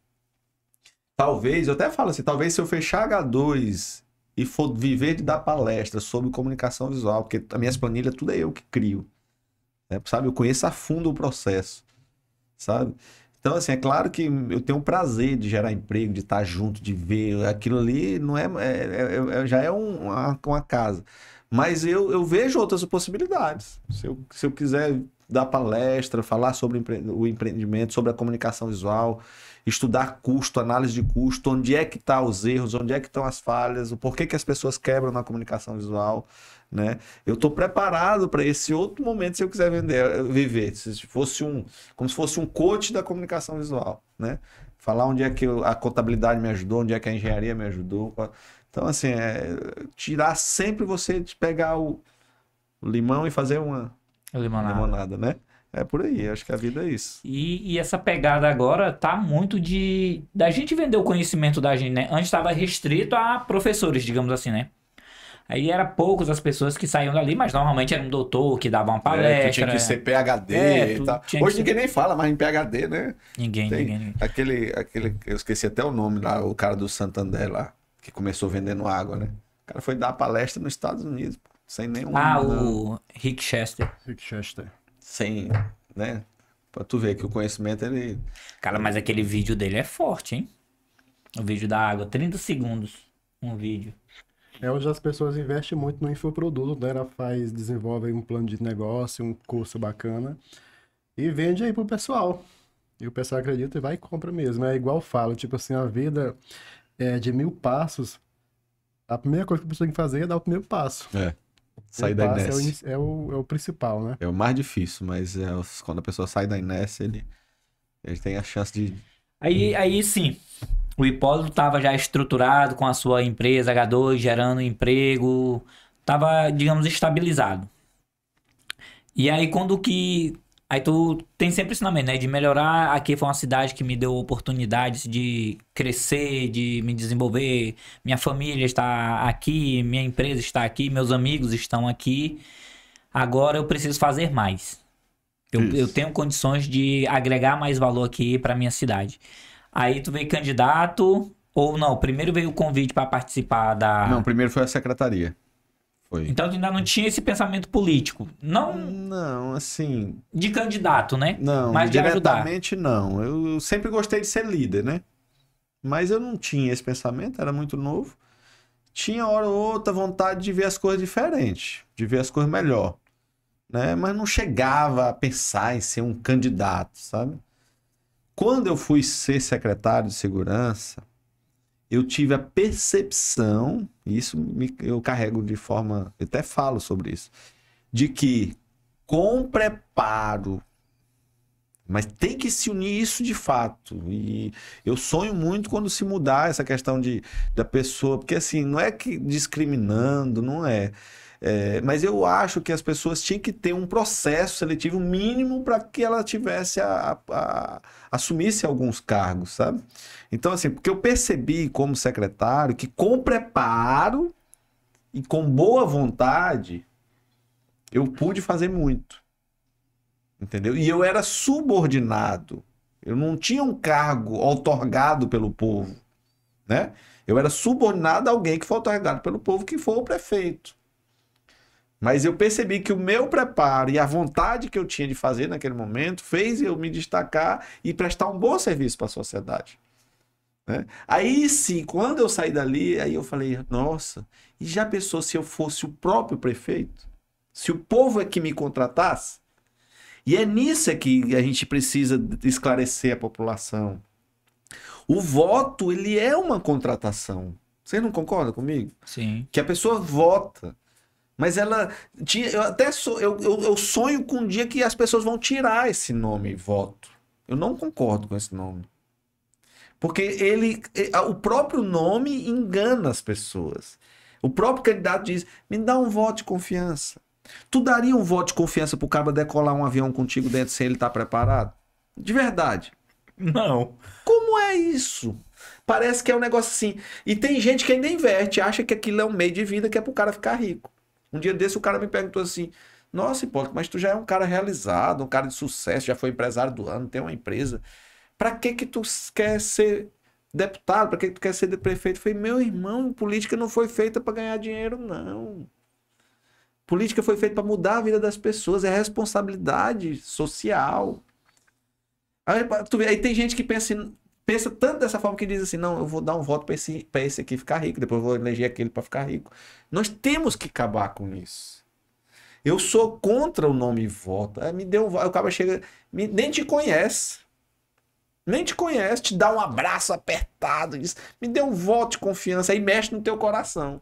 talvez, eu até falo assim, talvez se eu fechar H2 e for viver de dar palestra sobre comunicação visual, porque as minhas planilhas, tudo é eu que crio. Né? Sabe? Eu conheço a fundo o processo. Sabe? Então, assim, é claro que eu tenho um prazer de gerar emprego, de estar junto, de ver. Aquilo ali não já é uma casa. Mas eu vejo outras possibilidades. Se eu quiser dar palestra, falar sobre o empreendimento, sobre a comunicação visual, estudar custo, análise de custo, onde é que estão os erros, onde é que estão as falhas, o porquê que as pessoas quebram na comunicação visual, né? Eu estou preparado para esse outro momento se eu quiser viver, como se fosse um coach da comunicação visual, né? Falar onde é que a contabilidade me ajudou, onde é que a engenharia me ajudou. Então, assim, tirar sempre você de pegar o limão e fazer uma limonada, né? É por aí, acho que a vida é isso. E essa pegada agora tá muito da gente vender o conhecimento da gente, né? Antes estava restrito a professores, digamos assim, né? Aí era poucos as pessoas que saíam dali, mas normalmente era um doutor que dava uma palestra. Tu tinha que ser PhD e tal. Hoje ninguém nem fala mais em PhD, né? Ninguém. Aquele, eu esqueci até o nome lá, o cara do Santander lá, que começou vendendo água, né? O cara foi dar palestra nos Estados Unidos, sem nenhum... o Rick Chester. Sem, né? Pra tu ver que o conhecimento, ele... Cara, mas aquele vídeo dele é forte, hein? O vídeo da água, 30 segundos, um vídeo. Hoje as pessoas investem muito no infoproduto, né? Ela desenvolve um plano de negócio, um curso bacana e vende aí pro pessoal. E o pessoal acredita e vai e compra mesmo. É igual eu falo, tipo assim, a vida é de 1000 passos. A primeira coisa que a pessoa tem que fazer é dar o primeiro passo. Sair da inércia. É o principal, né? É o mais difícil, mas quando a pessoa sai da inércia, ele tem a chance de... Aí sim, o Hipólito estava já estruturado com a sua empresa H2, gerando emprego, estava, digamos, estabilizado. E aí quando que... Aí tu tem sempre ensinamento, né? De melhorar. Aqui foi uma cidade que me deu oportunidades de crescer, de me desenvolver. Minha família está aqui, minha empresa está aqui, meus amigos estão aqui. agora eu preciso fazer mais. Eu Isso. tenho condições de agregar mais valor aqui pra minha cidade. Aí tu veio candidato, ou não, primeiro veio o convite pra participar Não, da... primeiro foi a secretaria. Foi. Então tu ainda não tinha esse pensamento político. Não Não, assim, de candidato, né? não, Mas de ajudar. diretamente não. Eu sempre gostei de ser líder, né? Mas eu não tinha esse pensamento, era muito novo. Tinha hora ou outra vontade de ver as coisas diferentes, de ver as coisas melhor, né? Mas não chegava a pensar em ser um candidato, sabe? Quando eu fui ser secretário de segurança, eu tive a percepção, e isso eu carrego de forma, eu até falo sobre isso, de que com preparo, mas tem que se unir isso de fato. E eu sonho muito quando se mudar essa questão da pessoa, porque assim, não é que discriminando, não é. Mas eu acho que as pessoas tinham que ter um processo seletivo mínimo para que ela tivesse assumisse alguns cargos, sabe? Então, assim, porque eu percebi como secretário que com preparo e com boa vontade eu pude fazer muito. Entendeu? E eu era subordinado. Eu não tinha um cargo outorgado pelo povo, né? Eu era subordinado a alguém que foi outorgado pelo povo, que foi o prefeito. Mas eu percebi que o meu preparo e a vontade que eu tinha de fazer naquele momento fez eu me destacar e prestar um bom serviço para a sociedade, né? Aí sim, quando eu saí dali, aí eu falei, nossa, e já pensou se eu fosse o próprio prefeito? Se o povo é que me contratasse? E é nisso é que a gente precisa esclarecer a população. O voto, ele é uma contratação. Você não concorda comigo? Sim. Que a pessoa vota, mas ela... eu sonho com um dia que as pessoas vão tirar esse nome, voto. Eu não concordo com esse nome. Porque o próprio nome engana as pessoas. O próprio candidato diz, me dá um voto de confiança. Tu daria um voto de confiança pro cara decolar um avião contigo dentro sem ele estar preparado? De verdade. Não. Como é isso? Parece que é um negócio assim. E tem gente que ainda inverte, acha que aquilo é um meio de vida que é pro cara ficar rico. Um dia desse o cara me perguntou assim, nossa, Hipólito, mas tu já é um cara realizado, um cara de sucesso, já foi empresário do ano, tem uma empresa. Pra que tu quer ser deputado? Pra que tu quer ser prefeito? Eu falei, meu irmão, política não foi feita pra ganhar dinheiro, não. Política foi feita para mudar a vida das pessoas, é responsabilidade social. Aí tem gente que pensa tanto dessa forma que diz assim, não, eu vou dar um voto para esse aqui ficar rico, depois eu vou eleger aquele para ficar rico. Nós temos que acabar com isso. Eu sou contra o nome voto. Me deu um voto, o cara chega, nem te conhece. Nem te conhece, te dá um abraço apertado, diz, me dê um voto de confiança, aí mexe no teu coração.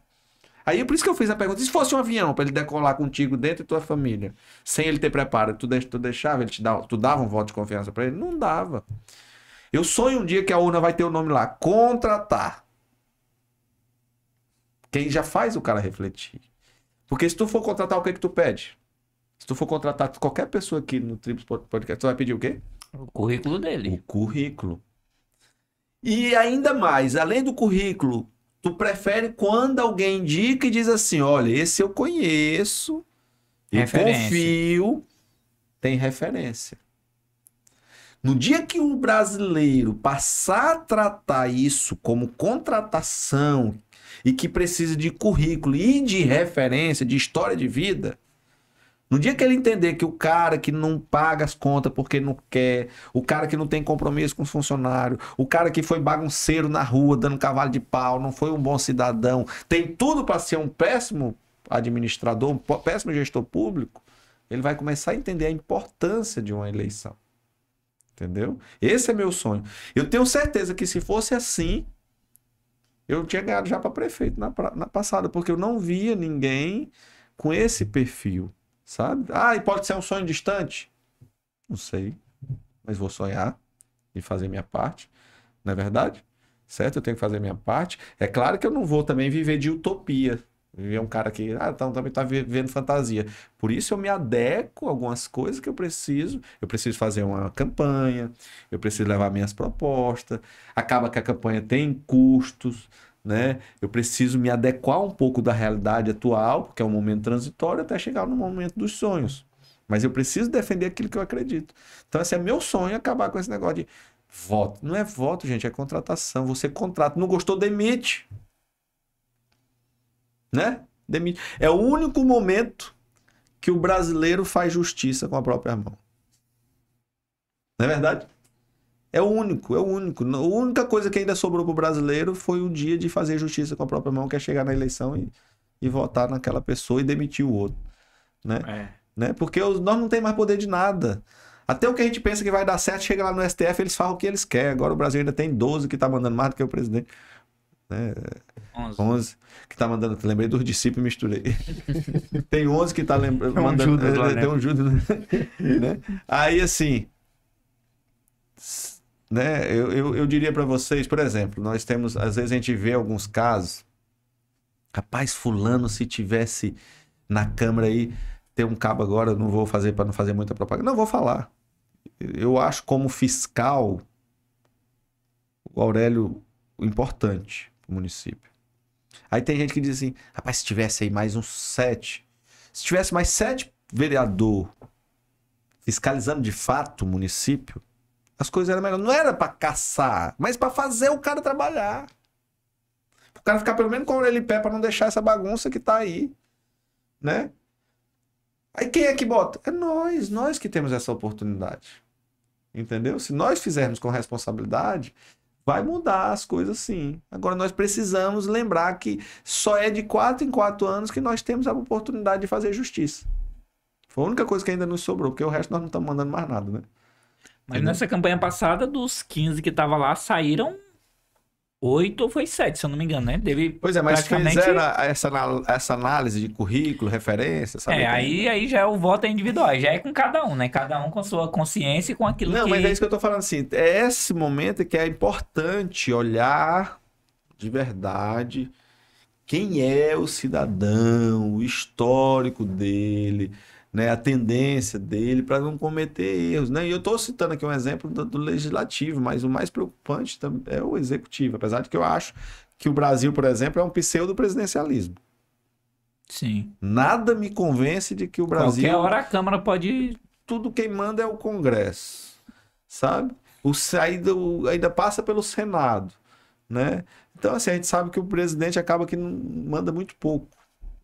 Aí por isso que eu fiz a pergunta, e se fosse um avião para ele decolar contigo dentro de tua família, sem ele ter preparo, tu deixava ele tu dava um voto de confiança para ele? Não dava. Eu sonho um dia que a urna vai ter o nome lá, contratar. Quem já faz o cara refletir. Porque se tu for contratar, o que tu pede? Se tu for contratar qualquer pessoa aqui no Tribos Podcast, tu vai pedir o quê? O currículo O dele. currículo. E ainda mais, além do currículo, tu prefere quando alguém indica e diz assim, olha, esse eu conheço, eu confio, tem referência. No dia que um brasileiro passar a tratar isso como contratação e que precisa de currículo e de referência, de história de vida, no dia que ele entender que o cara que não paga as contas porque não quer, o cara que não tem compromisso com o funcionário, o cara que foi bagunceiro na rua dando cavalo de pau, não foi um bom cidadão, tem tudo para ser um péssimo administrador, um péssimo gestor público, ele vai começar a entender a importância de uma eleição. Entendeu? Esse é meu sonho. Eu tenho certeza que se fosse assim, eu tinha ganhado já para prefeito na passada, porque eu não via ninguém com esse perfil. Sabe? Ah, e pode ser um sonho distante? Não sei. Mas vou sonhar e fazer minha parte. Não é verdade? Certo? Eu tenho que fazer minha parte. É claro que eu não vou também viver de utopia. Viver um cara que então também está vivendo fantasia. Por isso eu me adequo a algumas coisas que eu preciso. Eu preciso fazer uma campanha. Eu preciso levar minhas propostas. Acaba que a campanha tem custos. né? Eu preciso me adequar um pouco da realidade atual, porque é um momento transitório, até chegar no momento dos sonhos. Mas eu preciso defender aquilo que eu acredito. Então, esse é meu sonho, acabar com esse negócio de voto. Não é voto, gente, é contratação. Você contrata, não gostou, demite. Né? Demite. É o único momento que o brasileiro faz justiça com a própria mão. Não é verdade? É o único, é o único. A única coisa que ainda sobrou pro brasileiro foi o dia de fazer justiça com a própria mão, que é chegar na eleição e votar naquela pessoa e demitir o outro. Né? Porque nós não temos mais poder de nada. Até o que a gente pensa que vai dar certo, chega lá no STF, eles falam o que eles querem. Agora o Brasil ainda tem 12 que tá mandando mais do que o presidente. Né? 11 que tá mandando. Lembrei dos discípulos e misturei. Tem 11 que tá mandando. Judas lá, né? Tem um Judas. Né? Aí assim. Né? Eu diria para vocês, por exemplo, nós temos, às vezes a gente vê alguns casos, rapaz, fulano, se tivesse na Câmara aí, tem um cabo agora, não vou fazer para não fazer muita propaganda, não vou falar. Eu acho como fiscal o Aurélio importante para o município. Aí tem gente que diz assim, rapaz, se tivesse aí mais uns 7, se tivesse mais 7 vereador fiscalizando de fato o município, as coisas eram melhor. Não era para caçar, mas para fazer o cara trabalhar. O cara ficar pelo menos com a orelha em pé para não deixar essa bagunça que tá aí, né? Aí quem é que bota? É nós que temos essa oportunidade. Entendeu? Se nós fizermos com responsabilidade, vai mudar as coisas sim. Agora nós precisamos lembrar que só é de 4 em 4 anos que nós temos a oportunidade de fazer justiça. Foi a única coisa que ainda nos sobrou, porque o resto nós não estamos mandando mais nada, né? Mas nessa campanha passada, dos 15 que tava lá, saíram 8 ou foi 7, se eu não me engano, né? Pois é, mas praticamente... fizeram essa análise de currículo, referência, sabe? Aí já é o voto individual, já é com cada um, né? Cada um com sua consciência e com aquilo Não, que... mas é isso que eu tô falando assim, é esse momento que é importante olhar de verdade quem é o cidadão, o histórico dele, né, a tendência dele para não cometer erros, né? E eu estou citando aqui um exemplo do legislativo, mas o mais preocupante é o executivo, apesar de que eu acho que o Brasil, por exemplo, é um pseudo-presidencialismo. Sim. Nada me convence de que o Brasil... Qualquer hora a Câmara pode... Tudo quem manda é o Congresso, sabe? Ainda passa pelo Senado, né? Então, assim, a gente sabe que o presidente acaba que não manda muito pouco.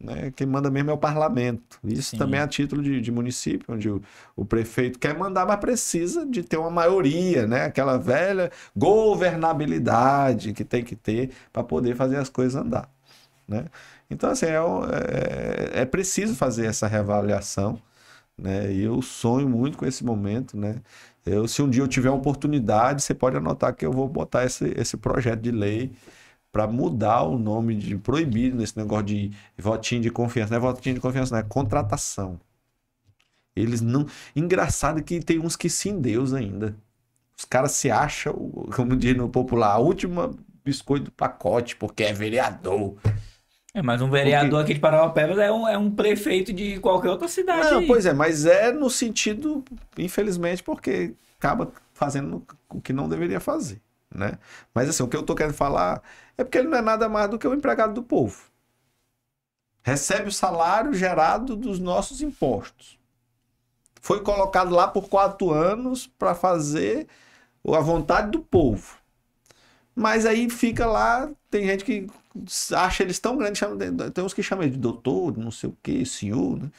Né? Quem manda mesmo é o parlamento. Isso Sim. também é a título de município, onde o prefeito quer mandar, mas precisa de ter uma maioria, né? Aquela velha governabilidade que tem que ter para poder fazer as coisas andar. Né? Então, assim, é preciso fazer essa reavaliação, né? E eu sonho muito com esse momento, né? Se um dia eu tiver a oportunidade, você pode anotar que eu vou botar esse projeto de lei para mudar o nome de proibido nesse negócio de votinho de confiança. Não é votinho de confiança, não, é contratação. Eles não... Engraçado que tem uns que se endeusam ainda. Os caras se acham, como diz no popular, a última biscoito do pacote, porque é vereador. Mas um vereador aqui de Parauapebas é um prefeito de qualquer outra cidade. Não, pois é, mas é no sentido, infelizmente, porque acaba fazendo o que não deveria fazer. Né? Mas assim, o que eu tô querendo falar é porque ele não é nada mais do que o empregado do povo. Recebe o salário gerado dos nossos impostos. Foi colocado lá por 4 anos para fazer a vontade do povo. Mas aí fica lá, tem gente que acha eles tão grandes, tem uns que chamam ele de doutor, não sei o que, senhor. Né?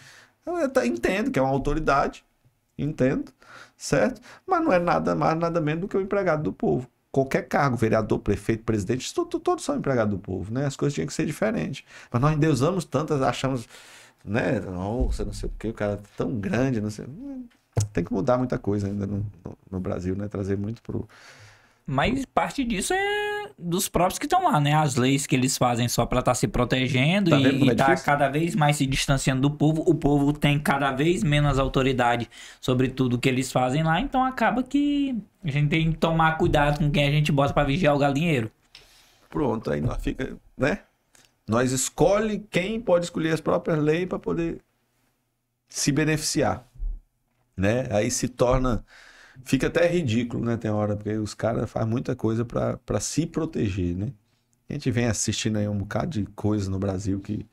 Eu entendo que é uma autoridade, entendo, certo? Mas não é nada mais, nada menos do que o empregado do povo. Qualquer cargo, vereador, prefeito, presidente, todos são empregados do povo, né? As coisas tinham que ser diferentes. Mas nós endeusamos tantas, achamos, né? Nossa, não sei o que, o cara é tão grande, não sei. Tem que mudar muita coisa ainda no Brasil, né? Trazer muito pro... Mas parte disso é dos próprios que estão lá, né? As leis que eles fazem só para estar se protegendo e tá cada vez mais se distanciando do povo. O povo tem cada vez menos autoridade sobre tudo que eles fazem lá, então acaba que a gente tem que tomar cuidado com quem a gente bota para vigiar o galinheiro. Pronto, aí nós fica, né? Nós escolhe quem pode escolher as próprias leis para poder se beneficiar, né? Aí se torna... Fica até ridículo, né? Tem hora, porque os caras fazem muita coisa para se proteger, né? A gente vem assistindo aí um bocado de coisa no Brasil que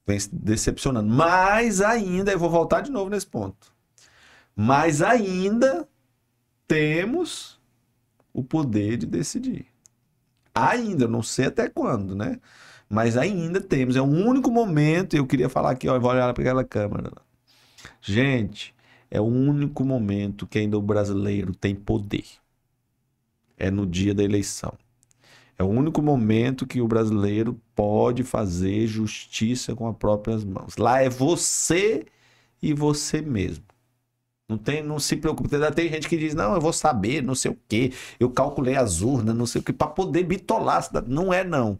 vem se decepcionando. Mas ainda, eu vou voltar de novo nesse ponto. Mas ainda temos o poder de decidir. Ainda, eu não sei até quando, né? Mas ainda temos. É o único momento, eu queria falar aqui, ó, eu vou olhar para aquela câmera. Gente, é o único momento que ainda o brasileiro tem poder. É no dia da eleição. É o único momento que o brasileiro pode fazer justiça com as próprias mãos. Lá é você e você mesmo. Não se preocupe. Tem gente que diz, não, eu vou saber, não sei o quê. Eu calculei as urnas, não sei o quê, para poder bitolar. Não é, não.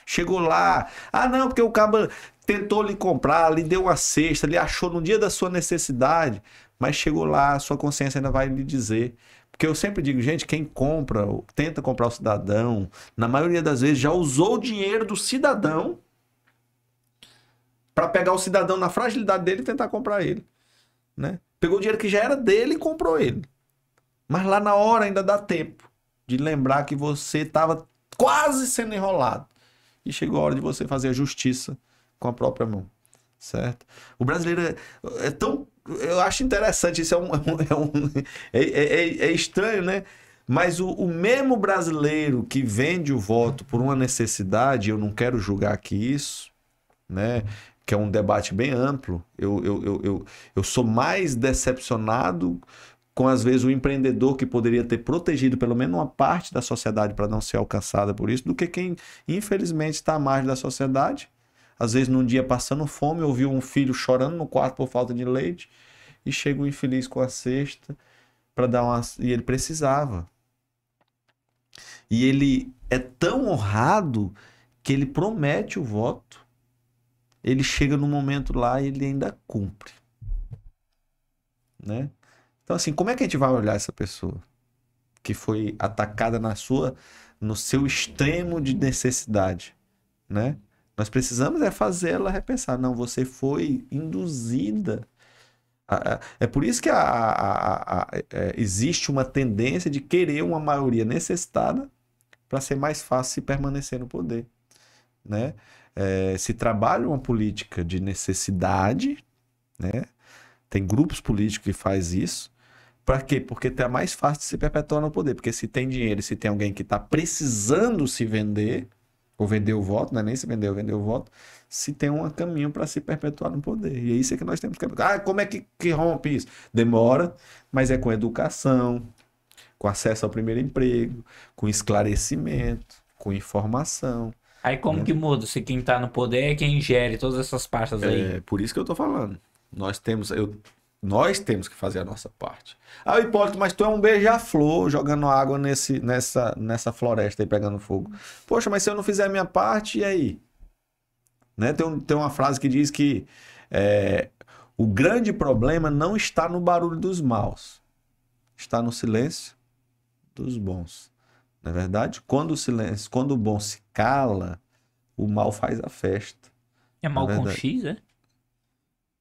Chegou lá, não, porque o cabo tentou lhe comprar, lhe deu uma cesta, lhe achou no dia da sua necessidade, mas chegou lá, a sua consciência ainda vai lhe dizer. Porque eu sempre digo, gente, quem compra, tenta comprar o cidadão, na maioria das vezes já usou o dinheiro do cidadão para pegar o cidadão na fragilidade dele e tentar comprar ele, né? Pegou o dinheiro que já era dele e comprou ele. Mas lá na hora ainda dá tempo de lembrar que você estava quase sendo enrolado. E chegou a hora de você fazer a justiça com a própria mão, certo? O brasileiro é tão... Eu acho interessante, isso é estranho, né? Mas o mesmo brasileiro que vende o voto por uma necessidade, eu não quero julgar aqui isso, né? Que é um debate bem amplo. Eu sou mais decepcionado com, às vezes, o empreendedor que poderia ter protegido pelo menos uma parte da sociedade para não ser alcançada por isso, do que quem, infelizmente, está à margem da sociedade. Às vezes, num dia passando fome, ouviu um filho chorando no quarto por falta de leite e chega um infeliz com a cesta para dar uma... E ele precisava. E ele é tão honrado que ele promete o voto. Ele chega no momento lá e ele ainda cumpre, né? Então, assim, como é que a gente vai olhar essa pessoa que foi atacada no seu extremo de necessidade, né? Nós precisamos fazer ela repensar. Não, você foi induzida. É por isso que existe uma tendência de querer uma maioria necessitada para ser mais fácil se permanecer no poder, né? Se trabalha uma política de necessidade, né? Tem grupos políticos que fazem isso. Para quê? Porque é mais fácil de se perpetuar no poder. Porque se tem dinheiro, se tem alguém que está precisando se vender, ou vender o voto, não é nem se vender ou vender o voto, se tem um caminho para se perpetuar no poder. E é isso que nós temos que... como é que rompe isso? Demora, mas é com educação, com acesso ao primeiro emprego, com esclarecimento, com informação. Aí como que muda? Se quem tá no poder é quem gere todas essas pastas aí. É por isso que eu tô falando. Nós temos que fazer a nossa parte. O Hipólito, mas tu é um beija-flor jogando água nessa floresta aí pegando fogo. Poxa, mas se eu não fizer a minha parte, e aí? Né? Tem uma frase que diz que o grande problema não está no barulho dos maus, está no silêncio dos bons. Não é verdade? Quando o bom se cala, o mal faz a festa. É mal com X, é?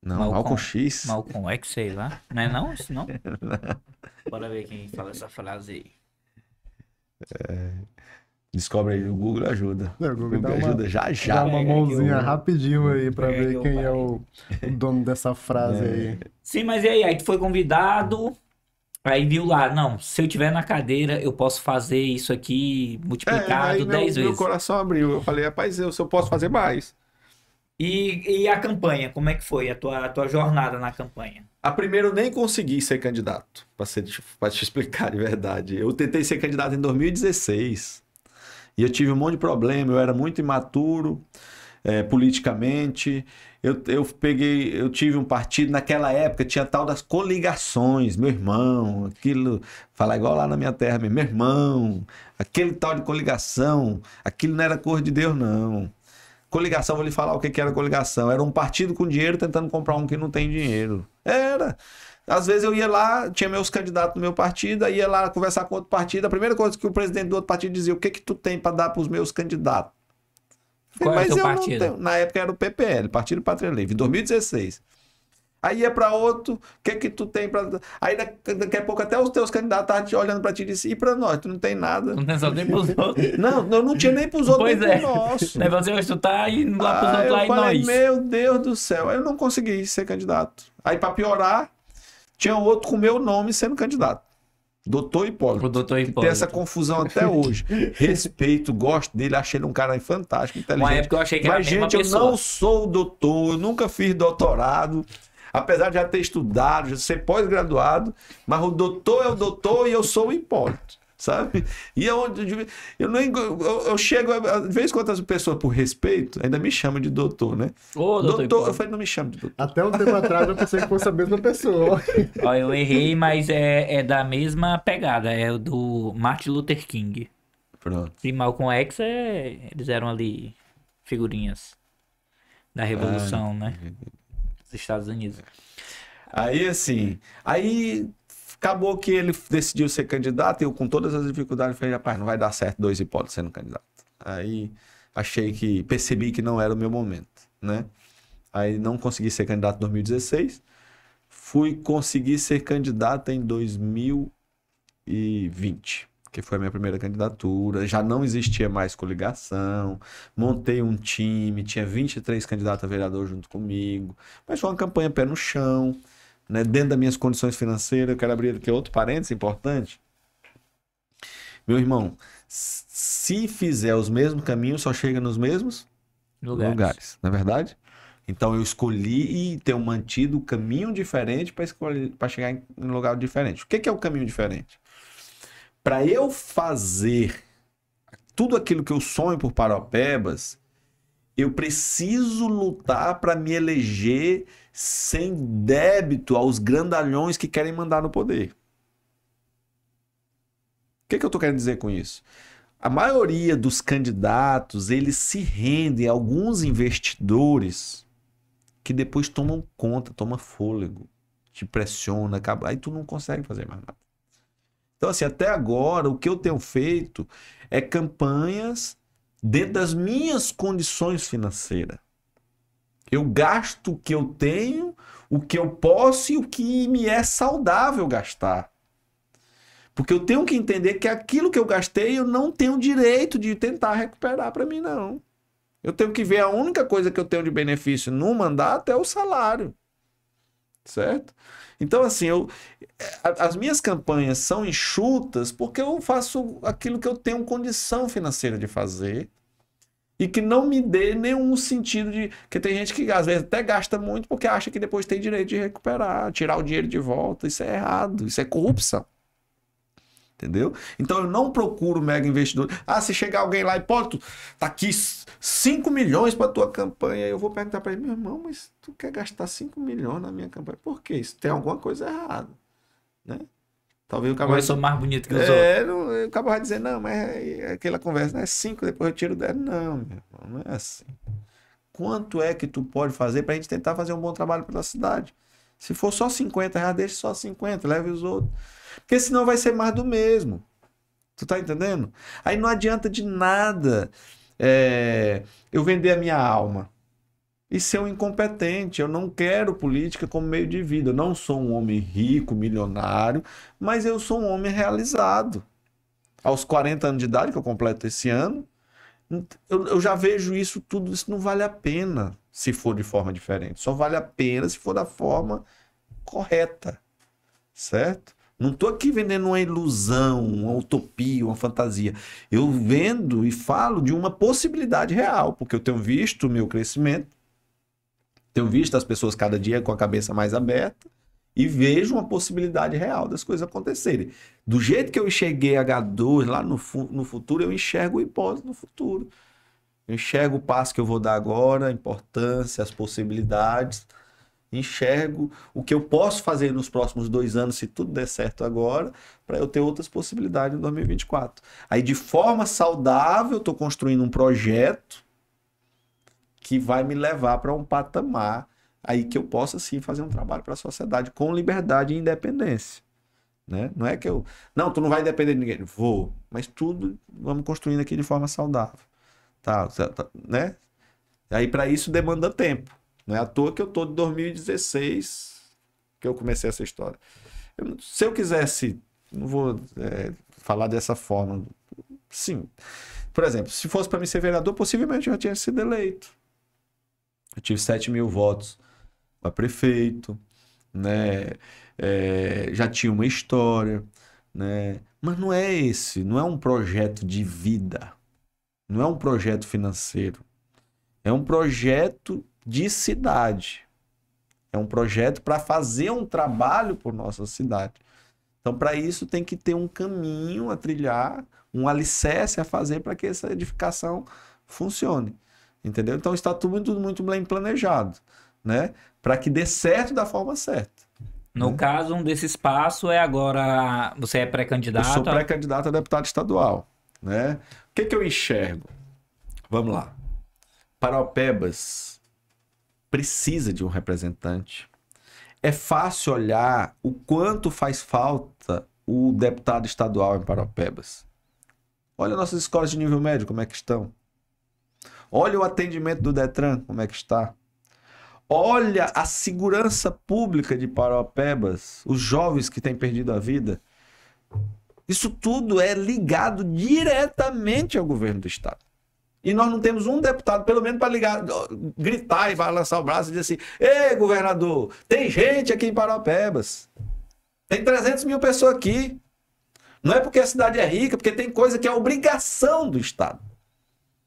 Não, mal com X. Mal com X, sei lá. Não é não? Isso não? Bora ver quem fala essa frase aí. Descobre aí, o Google ajuda. O Google dá ajuda já. Dá uma mãozinha rapidinho aí pra ver quem é o dono dessa frase aí. Sim, mas e aí? Aí tu foi convidado... Aí viu lá, não, se eu tiver na cadeira, eu posso fazer isso aqui multiplicado 10 vezes. Meu coração abriu, eu falei, rapaz, eu posso fazer mais. E a campanha, como é que foi a tua jornada na campanha? A primeira eu nem consegui ser candidato, para te explicar de verdade. Eu tentei ser candidato em 2016 e eu tive um monte de problema, eu era muito imaturo politicamente. Eu tive um partido, naquela época tinha tal das coligações, meu irmão, aquilo, falar igual lá na minha terra, meu irmão, aquele tal de coligação, aquilo não era cor de Deus, não. Coligação, vou lhe falar o que era coligação, era um partido com dinheiro tentando comprar um que não tem dinheiro. Era. Às vezes eu ia lá, tinha meus candidatos no meu partido, aí ia lá conversar com outro partido, a primeira coisa que o presidente do outro partido dizia, o que tu tem para dar para os meus candidatos? Qual é o teu partido? Na época era o PPL, Partido Pátria Livre, em 2016. Aí ia para outro, o que que tu tem para... Aí daqui a pouco até os teus candidatos estavam olhando para ti e disse, e para nós, tu não tem nada. Não tem só nem pros outros. Não, eu não tinha nem pros outros, Pois nem é. pro nosso. Aí você hoje tu tá indo lá pros outros Eu lá e falei, nós. meu Deus do céu, aí eu não consegui ser candidato. Aí para piorar, tinha outro com meu nome sendo candidato. Doutor Hipólito. O doutor Que tem Hipólito. essa confusão até hoje. Respeito, gosto dele, achei ele um cara fantástico, inteligente. Uma época eu achei que era a Mas, mesma gente, eu pessoa. não sou doutor, eu nunca fiz doutorado. Apesar de já ter estudado, já ser pós-graduado, mas o doutor é o doutor e eu sou o Hipólito, sabe? E eu chego, às vezes, quando as pessoas, por respeito, ainda me chamam de doutor, né? Ô, doutor Eu Hipólito. falei, não me chame de doutor. Até um tempo atrás eu pensei que fosse a mesma pessoa. Ó, eu errei, mas é da mesma pegada. É o do Martin Luther King. Pronto. E Malcolm X, eles eram ali figurinhas da Revolução, né? Dos Estados Unidos. Aí, assim, acabou que ele decidiu ser candidato e eu, com todas as dificuldades, falei, rapaz, não vai dar certo dois Hipólitos sendo candidato. Aí, percebi que não era o meu momento, né? Aí, não consegui ser candidato em 2016. Fui conseguir ser candidato em 2020, que foi a minha primeira candidatura. Já não existia mais coligação. Montei um time, tinha 23 candidatos a vereador junto comigo. Mas foi uma campanha pé no chão, né? Dentro das minhas condições financeiras. Eu quero abrir aqui outro parênteses importante. Meu irmão, se fizer os mesmos caminhos, só chega nos mesmos lugares, não é verdade? Então eu escolhi e ter mantido o caminho diferente para chegar em um lugar diferente. O que é o caminho diferente? Para eu fazer tudo aquilo que eu sonho por Paraupebas, eu preciso lutar para me eleger sem débito aos grandalhões que querem mandar no poder. O que eu estou querendo dizer com isso? A maioria dos candidatos, eles se rendem a alguns investidores que depois tomam conta, tomam fôlego, te pressiona, acaba, aí tu não consegue fazer mais nada. Então, assim, até agora, o que eu tenho feito é campanhas dentro das minhas condições financeiras. Eu gasto o que eu tenho, o que eu posso e o que me é saudável gastar. Porque eu tenho que entender que aquilo que eu gastei, eu não tenho direito de tentar recuperar para mim, não. Eu tenho que ver a única coisa que eu tenho de benefício no mandato é o salário. Certo? Então, assim, as minhas campanhas são enxutas porque eu faço aquilo que eu tenho condição financeira de fazer e que não me dê nenhum sentido de... Porque tem gente que às vezes até gasta muito porque acha que depois tem direito de recuperar, tirar o dinheiro de volta. Isso é errado, isso é corrupção. Entendeu? Então eu não procuro mega investidor. Ah, se chegar alguém lá e Hipólito, tá aqui 5 milhões para tua campanha, eu vou perguntar para ele, meu irmão, mas tu quer gastar 5 milhões na minha campanha? Por quê? Isso tem alguma coisa errada, né? Talvez o cara Eu sou mais bonito que os outros. o cara vai dizer, não, mas aquela conversa, não é 5, depois eu tiro 10. Não, meu irmão, não é assim. Quanto é que tu pode fazer pra gente tentar fazer um bom trabalho pela cidade? Se for só 50 reais, deixa só 50, leve os outros. Porque senão vai ser mais do mesmo. Tu tá entendendo? Aí não adianta de nada eu vender a minha alma e ser um incompetente. Eu não quero política como meio de vida. Eu não sou um homem rico, milionário, mas eu sou um homem realizado. Aos 40 anos de idade, que eu completo esse ano, eu já vejo isso tudo. Isso não vale a pena se for de forma diferente. Só vale a pena se for da forma correta. Certo? Não estou aqui vendendo uma ilusão, uma utopia, uma fantasia. Eu vendo e falo de uma possibilidade real, porque eu tenho visto o meu crescimento, tenho visto as pessoas cada dia com a cabeça mais aberta e vejo uma possibilidade real das coisas acontecerem. Do jeito que eu enxerguei H2 lá no futuro, eu enxergo o Hipólito no futuro. Eu enxergo o passo que eu vou dar agora, a importância, as possibilidades. Enxergo o que eu posso fazer nos próximos 2 anos, se tudo der certo agora, para eu ter outras possibilidades em 2024. Aí, de forma saudável, eu estou construindo um projeto que vai me levar para um patamar aí que eu possa, sim, fazer um trabalho para a sociedade com liberdade e independência. Né? Não é que eu... Não, tu não vai depender de ninguém. Vou. Mas tudo vamos construindo aqui de forma saudável. Tá, né? Aí, para isso, demanda tempo. Não é à toa que eu tô de 2016 que eu comecei essa história. Se eu quisesse, não vou falar dessa forma, sim. Por exemplo, se fosse para mim ser vereador, possivelmente eu já tinha sido eleito. Eu tive 7.000 votos para prefeito, né? Já tinha uma história, né? Mas não é esse, não é um projeto de vida, não é um projeto financeiro, é um projeto de cidade, é um projeto para fazer um trabalho por nossa cidade. Então, para isso tem que ter um caminho a trilhar, um alicerce a fazer para que essa edificação funcione, entendeu? Então está tudo muito bem planejado, né? Para que dê certo da forma certa. No caso, um desses passos é agora, você é pré-candidato? Eu sou pré-candidato a deputado estadual, né? O que eu enxergo? Vamos lá. Paraopebas precisa de um representante. É fácil olhar o quanto faz falta o deputado estadual em Paraopebas. Olha nossas escolas de nível médio, como é que estão. Olha o atendimento do Detran, como é que está. Olha a segurança pública de Paraopebas, os jovens que têm perdido a vida. Isso tudo é ligado diretamente ao governo do estado. E nós não temos um deputado, pelo menos para ligar, gritar e balançar o braço e dizer assim: ei, governador, tem gente aqui em Paraopebas. Tem 300.000 pessoas aqui. Não é porque a cidade é rica, porque tem coisa que é obrigação do estado.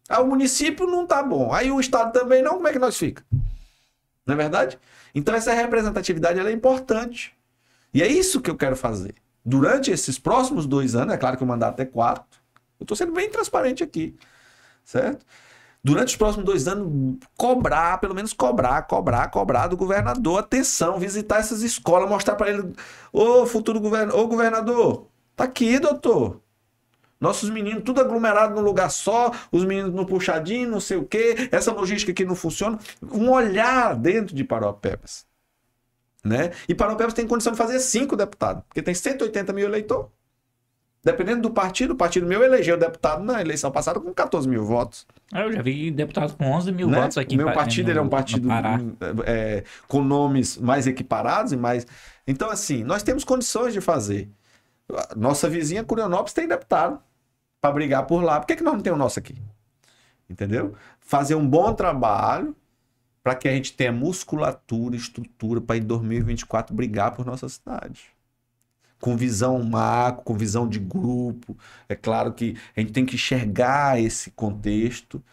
Aí o município não tá bom, aí o estado também não, como é que nós fica? Não é verdade? Então essa representatividade ela é importante. E é isso que eu quero fazer. Durante esses próximos 2 anos, é claro que o mandato é 4, eu estou sendo bem transparente aqui, certo? Durante os próximos 2 anos, cobrar, pelo menos cobrar do governador, atenção, visitar essas escolas, mostrar para ele: ô futuro governador, ô governador, tá aqui, doutor. Nossos meninos tudo aglomerado num lugar só, os meninos no puxadinho, não sei o quê, essa logística aqui não funciona. Um olhar dentro de Paraopebas, né? E Paraopebas tem condição de fazer 5 deputados, porque tem 180.000 eleitores. Dependendo do partido, o partido meu elegeu deputado na eleição passada com 14.000 votos. Eu já vi deputados com 11.000 né? votos aqui. O meu partido ele é um partido com nomes mais equiparados e mais... Então, assim, nós temos condições de fazer. Nossa vizinha, Curionópolis, tem deputado para brigar por lá. Por que nós não temos o nosso aqui? Entendeu? Fazer um bom trabalho para que a gente tenha musculatura, estrutura para em 2024 brigar por nossa cidade. Com visão macro, com visão de grupo. É claro que a gente tem que enxergar esse contexto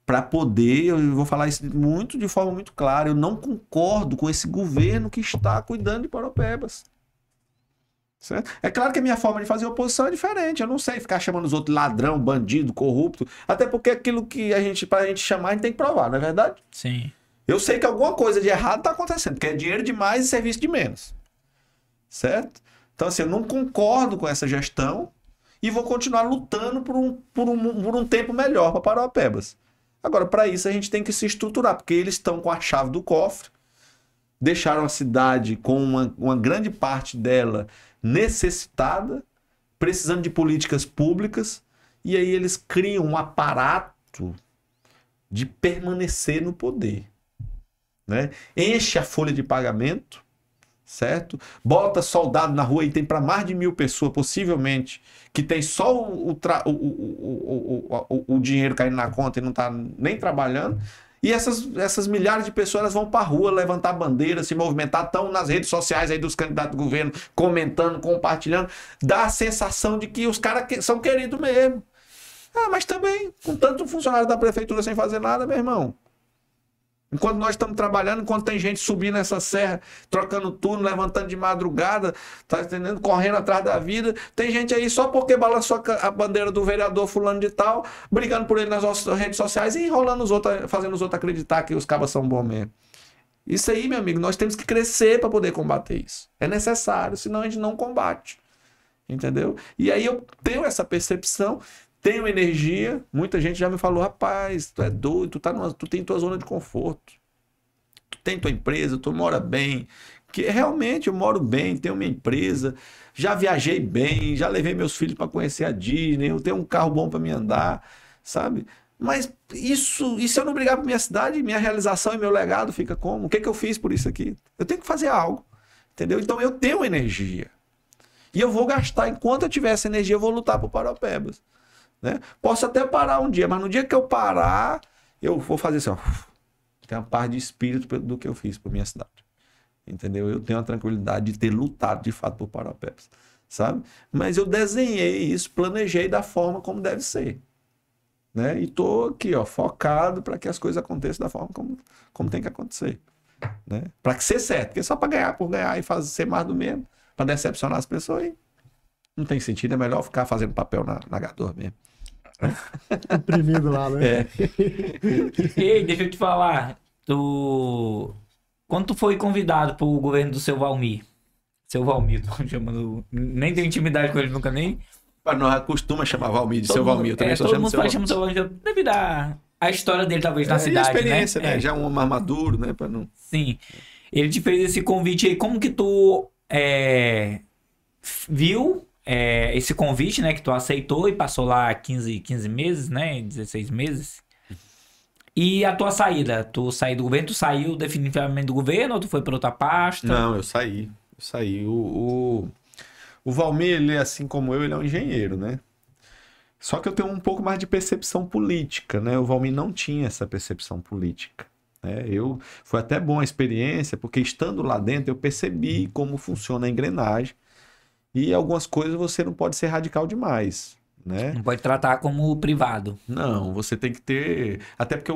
para poder, eu vou falar isso de forma muito clara, eu não concordo com esse governo que está cuidando de Paraopebas. Certo? É claro que a minha forma de fazer oposição é diferente. Eu não sei ficar chamando os outros ladrão, bandido, corrupto. Até porque aquilo que pra gente chamar, a gente tem que provar, não é verdade? Sim. Eu sei que alguma coisa de errado está acontecendo, porque é dinheiro demais e serviço de menos. Certo? Então, assim, eu não concordo com essa gestão e vou continuar lutando por um tempo melhor para Paraopebas. Agora, para isso, a gente tem que se estruturar, porque eles estão com a chave do cofre, deixaram a cidade com uma grande parte dela necessitada, precisando de políticas públicas, e aí eles criam um aparato de permanecer no poder. Né? Enche a folha de pagamento, certo? Bota soldado na rua e tem para mais de 1.000 pessoas, possivelmente, que tem só o dinheiro caindo na conta e não está nem trabalhando. E essas milhares de pessoas elas vão para a rua levantar bandeira, se movimentar, estão nas redes sociais aí dos candidatos do governo, comentando, compartilhando. Dá a sensação de que os caras são queridos mesmo. Ah, mas também, com tanto funcionário da prefeitura sem fazer nada, meu irmão. Enquanto nós estamos trabalhando, enquanto tem gente subindo essa serra, trocando turno, levantando de madrugada, tá entendendo? Correndo atrás da vida, tem gente aí só porque balançou a bandeira do vereador fulano de tal, brigando por ele nas nossas redes sociais e enrolando os outros, fazendo os outros acreditar que os cabas são bons mesmo. Isso aí, meu amigo, nós temos que crescer para poder combater isso. É necessário, senão a gente não combate. Entendeu? E aí eu tenho essa percepção, tenho energia, muita gente já me falou: rapaz, tu é doido, tu tem tua zona de conforto, tu tem tua empresa, tu mora bem, que realmente eu moro bem, tenho minha empresa, já viajei bem, já levei meus filhos para conhecer a Disney, eu tenho um carro bom para me andar, sabe? Mas isso, e se eu não brigar por minha cidade, minha realização e meu legado fica como? O que eu fiz por isso aqui? Eu tenho que fazer algo, entendeu? Então eu tenho energia. E eu vou gastar, enquanto eu tiver essa energia, eu vou lutar por Paraupebas, né? Posso até parar um dia, mas no dia que eu parar, eu vou fazer assim, ó, tem uma paz de espírito do que eu fiz por minha cidade, entendeu? Eu tenho a tranquilidade de ter lutado de fato por Paraupebas, sabe? Mas eu desenhei isso, planejei da forma como deve ser, né? E tô aqui, ó, focado para que as coisas aconteçam da forma como tem que acontecer, né? Para que ser certo, porque só para ganhar por ganhar e fazer ser mais do mesmo, para decepcionar as pessoas, aí não tem sentido, é melhor ficar fazendo papel na H2 mesmo. Imprimido lá, né? É. Ei, deixa eu te falar. Quando tu foi convidado pro governo do seu Valmir? Seu Valmir, tô chamando. Nem tenho intimidade com ele nunca nem. Mas nós costuma chamar Valmir de Todo seu mundo- Valmir, eu também só todo chamo mundo seu fala, Valmir. chama o seu Valmir devido a história dele, talvez, na E a cidade, experiência, né? É, Já um homem mais maduro, né? Pra não... sim. Ele te fez esse convite aí. Como que tu viu esse convite, né? Que tu aceitou e passou lá 15 meses, né? 16 meses. E a tua saída? Tu saiu do governo? Tu saiu definitivamente do governo ou tu foi para outra pasta? Não, eu saí. Eu saí. O Valmir, ele, assim como eu, ele é um engenheiro, né? Só que eu tenho um pouco mais de percepção política, né? O Valmir não tinha essa percepção política, né? Foi até boa a experiência, porque estando lá dentro eu percebi como funciona a engrenagem e algumas coisas você não pode ser radical demais, né? Não pode tratar como privado. Não, você tem que ter. Até porque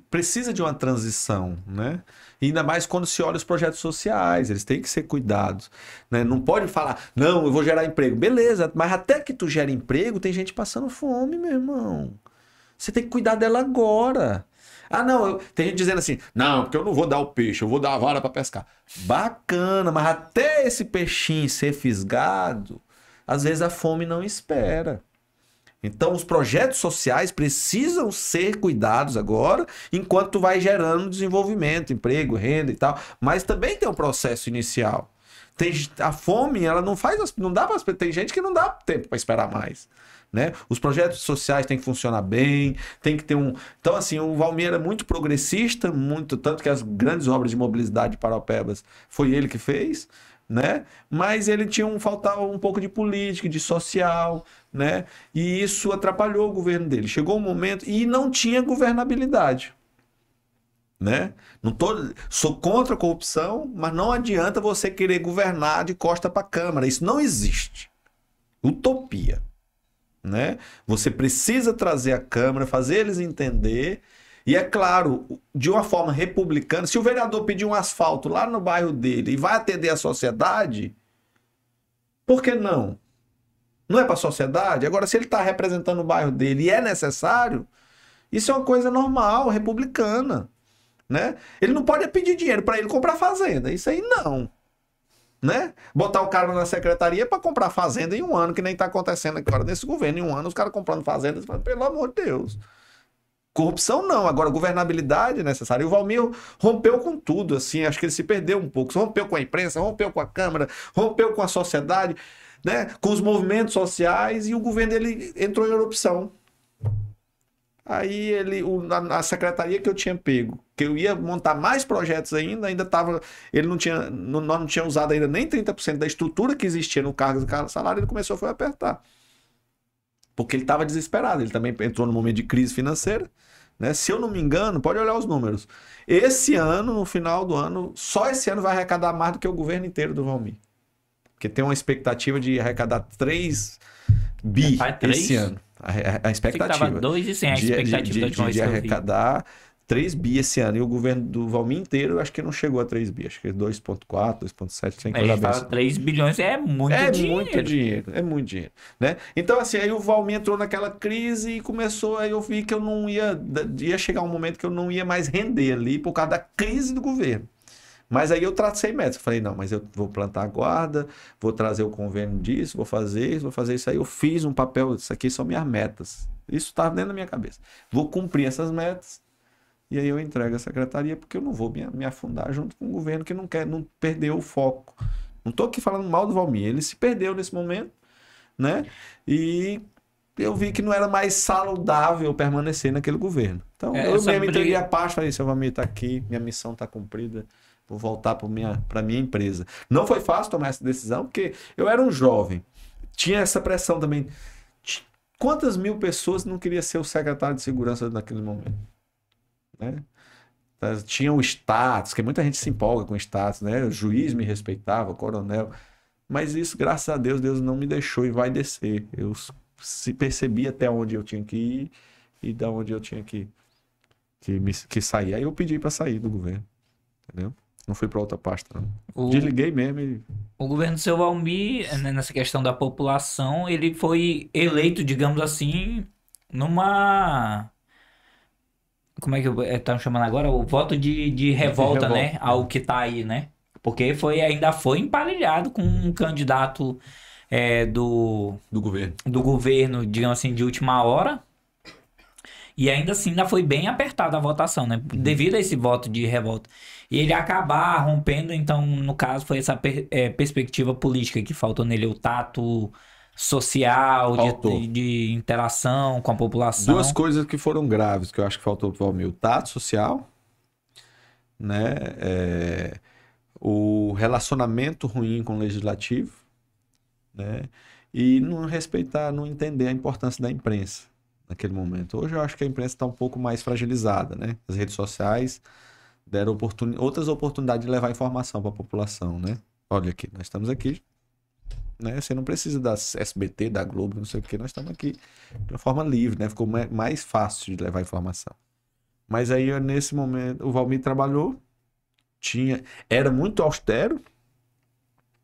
precisa de uma transição, né? E ainda mais quando se olha os projetos sociais, eles têm que ser cuidados, né? Não pode falar, não, eu vou gerar emprego. Beleza, mas até que tu gere emprego, tem gente passando fome, meu irmão. Você tem que cuidar dela agora. Ah, não, tem gente dizendo assim, não, porque eu não vou dar o peixe, eu vou dar a vara para pescar. Bacana, mas até esse peixinho ser fisgado, às vezes a fome não espera. Então, os projetos sociais precisam ser cuidados agora, enquanto tu vai gerando desenvolvimento, emprego, renda e tal. Mas também tem um processo inicial. A fome, ela não faz, não dá para, tem gente que não dá tempo para esperar mais, né? Os projetos sociais têm que funcionar bem, tem que ter um. Então, assim, o Valmir era muito progressista, muito tanto que as grandes obras de mobilidade de Paraupebas foi ele que fez, né? Mas ele faltava um pouco de política, de social, né? E isso atrapalhou o governo dele. Chegou um momento e não tinha governabilidade, né? Sou contra a corrupção, mas não adianta você querer governar de costa para a Câmara. Isso não existe. Utopia, né? Você precisa trazer a Câmara, fazer eles entender. E é claro, de uma forma republicana, se o vereador pedir um asfalto lá no bairro dele e vai atender a sociedade, por que não? Não é para a sociedade? Agora, se ele está representando o bairro dele e é necessário, isso é uma coisa normal, republicana, né? Ele não pode pedir dinheiro para ele comprar fazenda, isso aí não, né? Botar o cara na secretaria para comprar fazenda em um ano, que nem está acontecendo agora nesse governo, em um ano os caras comprando fazendas, pelo amor de Deus. Corrupção não, agora governabilidade é necessária. E o Valmir rompeu com tudo, assim, acho que ele se perdeu um pouco. Rompeu com a imprensa, rompeu com a Câmara, rompeu com a sociedade, né? Com os movimentos sociais, e o governo dele entrou em erupção. Aí a secretaria que eu tinha pego, que eu ia montar mais projetos ainda estava. Nós não tínhamos usado ainda nem 30% da estrutura que existia no cargo do salário, ele começou a apertar. Porque ele estava desesperado, ele também entrou num momento de crise financeira, né? Se eu não me engano, pode olhar os números. Esse ano, no final do ano, só esse ano vai arrecadar mais do que o governo inteiro do Valmir. Porque tem uma expectativa de arrecadar 3 bi esse ano. A expectativa. Estava 2,100 a expectativa de arrecadar 3 bi esse ano. E o governo do Valmir inteiro, acho que não chegou a 3 bi. Acho que é 2,4, 2,7, sem coisa bem. 3 bilhões é muito dinheiro. É muito dinheiro, né? Então, assim, aí o Valmir entrou naquela crise e começou, aí eu vi que eu não ia chegar um momento que eu não ia mais render ali por causa da crise do governo. Mas aí eu tracei metas. Eu falei, não, mas eu vou plantar a guarda, vou trazer o convênio disso, vou fazer isso. Aí eu fiz um papel, isso aqui são minhas metas. Isso estava dentro da minha cabeça. Vou cumprir essas metas e aí eu entrego a secretaria, porque eu não vou me afundar junto com o governo que não perdeu o foco. Não estou aqui falando mal do Valmir, ele se perdeu nesse momento, né? E eu vi que não era mais saudável permanecer naquele governo. Então, eu mesmo entreguei a parte, falei, seu Valmir, tá aqui, minha missão tá cumprida, vou voltar para minha empresa. Não foi fácil tomar essa decisão, porque eu era um jovem, tinha essa pressão também. Quantas mil pessoas não queriam ser o secretário de segurança naquele momento? Né? Tinha o status, que muita gente se empolga com o status, né? O juiz me respeitava, o coronel. Mas isso, graças a Deus, Deus não me deixou e vai descer. Eu percebi até onde eu tinha que ir e da onde eu tinha que sair. Aí eu pedi para sair do governo, entendeu? Não fui para outra pasta, não. Desliguei mesmo e... O governo do seu Valmir, nessa questão da população, ele foi eleito, digamos assim, numa... Como é que estão chamando agora? O voto de revolta, né? Ao que tá aí, né? Porque ainda foi emparelhado com um candidato do governo, digamos assim, de última hora. E ainda assim ainda foi bem apertada a votação, né? Devido a esse voto de revolta. E ele acabar rompendo, então, no caso, foi essa perspectiva política que faltou nele, o tato social, de interação com a população. Duas coisas que foram graves, que eu acho que faltou pro Valmir. O tato social, né? O relacionamento ruim com o legislativo, né? E não respeitar, não entender a importância da imprensa naquele momento. Hoje eu acho que a imprensa está um pouco mais fragilizada, né? As redes sociais deram outras oportunidades de levar informação para a população, né? Olha aqui, nós estamos aqui, né? Você não precisa da SBT, da Globo, não sei o que, nós estamos aqui de uma forma livre, né? Ficou mais fácil de levar informação. Mas aí, nesse momento, o Valmir trabalhou, era muito austero,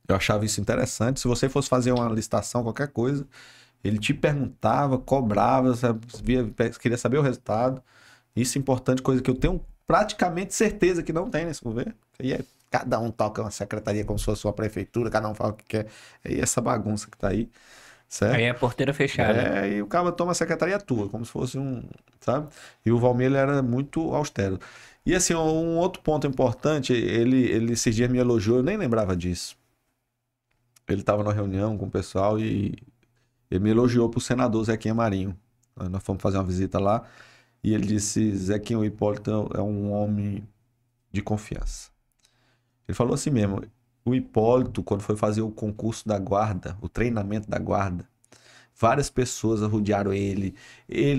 eu achava isso interessante. Se você fosse fazer uma licitação, qualquer coisa, ele te perguntava, cobrava, queria saber o resultado. Isso é importante, coisa que eu tenho praticamente certeza que não tem nesse governo. E cada um toca uma secretaria como se fosse uma prefeitura, cada um fala o que quer. E essa bagunça que tá aí, certo? Aí é a porteira fechada. E o cara toma a secretaria tua, como se fosse sabe? E o Valmir, ele era muito austero. E assim, um outro ponto importante, ele esses dias me elogiou, eu nem lembrava disso. Ele estava numa reunião com o pessoal e ele me elogiou pro senador Zequinha Marinho. Nós fomos fazer uma visita lá e ele disse, Zequinha, o Hipólito é um homem de confiança. Ele falou assim mesmo, o Hipólito, quando foi fazer o concurso da guarda, o treinamento da guarda, várias pessoas rodearam ele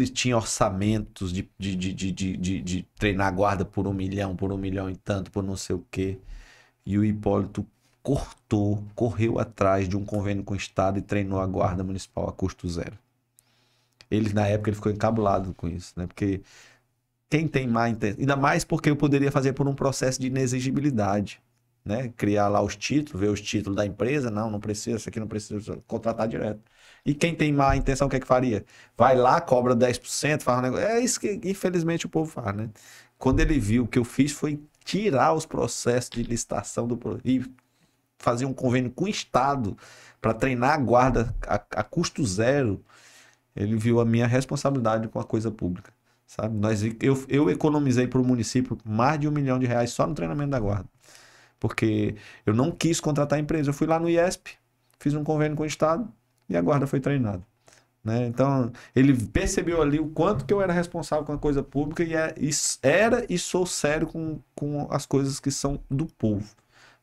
tinha orçamentos de treinar a guarda por 1 milhão, por 1 milhão e tanto, por não sei o quê. E o Hipólito correu atrás de um convênio com o Estado e treinou a guarda municipal a custo zero. Na época, ele ficou encabulado com isso, né? Porque quem tem má intenção, ainda mais porque eu poderia fazer por um processo de inexigibilidade, né? Criar lá os títulos, ver os títulos da empresa, não precisa, isso aqui não precisa, contratar direto. E quem tem má intenção, o que é que faria? Vai lá, cobra 10%, faz um negócio. É isso que, infelizmente, o povo faz, né? Quando ele viu, o que eu fiz foi tirar os processos de licitação e fazer um convênio com o Estado para treinar a guarda a custo zero. Ele viu a minha responsabilidade com a coisa pública, sabe? Eu economizei para o município mais de R$1 milhão só no treinamento da guarda. Porque eu não quis contratar a empresa. Eu fui lá no IESP, fiz um convênio com o Estado e a guarda foi treinada, né? Então, ele percebeu ali o quanto que eu era responsável com a coisa pública e sou sério com as coisas que são do povo,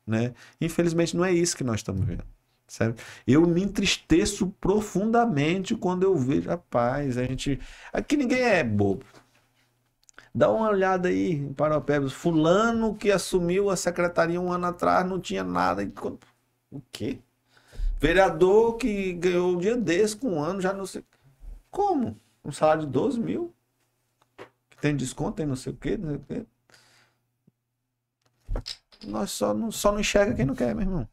né? Infelizmente, não é isso que nós estamos vendo, certo? Eu me entristeço profundamente quando eu vejo, rapaz, aqui ninguém é bobo. Dá uma olhada aí em Paraupebas, fulano que assumiu a secretaria 1 ano atrás, não tinha nada. O quê? Vereador que ganhou um dia desse com 1 ano, já não sei. Como? Um salário de 12 mil? Que tem desconto, tem não sei o quê, não sei o quê. Nós só não enxerga quem não quer, meu irmão.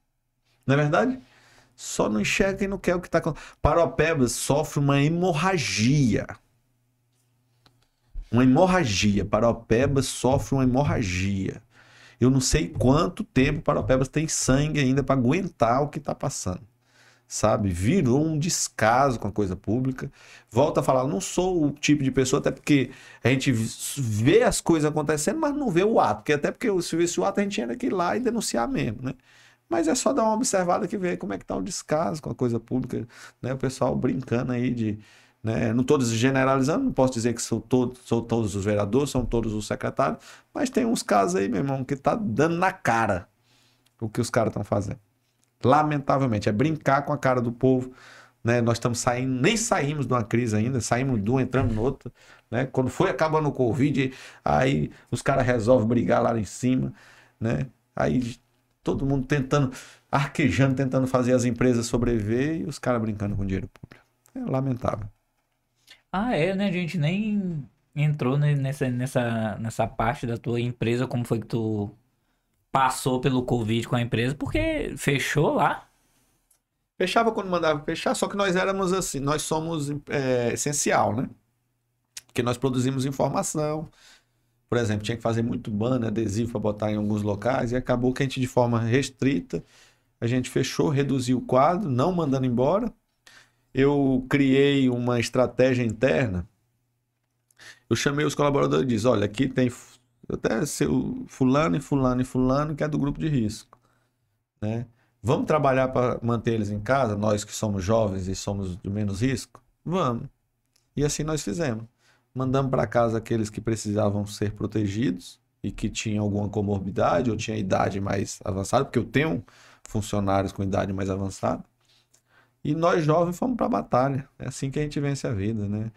Não é verdade? Só não enxerga quem não quer o que está acontecendo. Paraupebas sofre uma hemorragia. Paraupebas sofre uma hemorragia. Eu não sei quanto tempo Paraupebas tem sangue ainda para aguentar o que está passando, sabe? Virou um descaso com a coisa pública. Volto a falar, não sou o tipo de pessoa, até porque a gente vê as coisas acontecendo, mas não vê o ato. Até porque se visse o ato, a gente tinha que ir lá e denunciar mesmo, né? Mas é só dar uma observada que vê como é que tá o descaso com a coisa pública, né? O pessoal brincando aí né? Não estou generalizando, não posso dizer que são todos os vereadores, são todos os secretários, mas tem uns casos aí, meu irmão, que tá dando na cara o que os caras estão fazendo. Lamentavelmente, é brincar com a cara do povo, né? Nós estamos saindo, nem saímos de uma crise ainda, saímos de uma, entramos em outra, né? Quando foi acabando o Covid, aí os caras resolvem brigar lá em cima, né? Aí todo mundo tentando, arquejando, tentando fazer as empresas sobreviver e os caras brincando com dinheiro público. É lamentável. Ah, é, né? A gente nem entrou nessa parte da tua empresa, como foi que tu passou pelo Covid com a empresa, porque fechou lá. Fechava quando mandava fechar, só que nós éramos assim, nós somos essencial, né? Porque nós produzimos informação. Por exemplo, tinha que fazer muito banner, adesivo para botar em alguns locais e acabou que a gente, de forma restrita, a gente fechou, reduziu o quadro, não mandando embora. Eu criei uma estratégia interna. Eu chamei os colaboradores e disse, olha, aqui tem até seu fulano e fulano e fulano que é do grupo de risco, né? Vamos trabalhar para manter eles em casa, nós que somos jovens e somos de menos risco? Vamos. E assim nós fizemos. Mandamos para casa aqueles que precisavam ser protegidos e que tinham alguma comorbidade ou tinha idade mais avançada, porque eu tenho funcionários com idade mais avançada. E nós jovens fomos para a batalha. É assim que a gente vence a vida, né?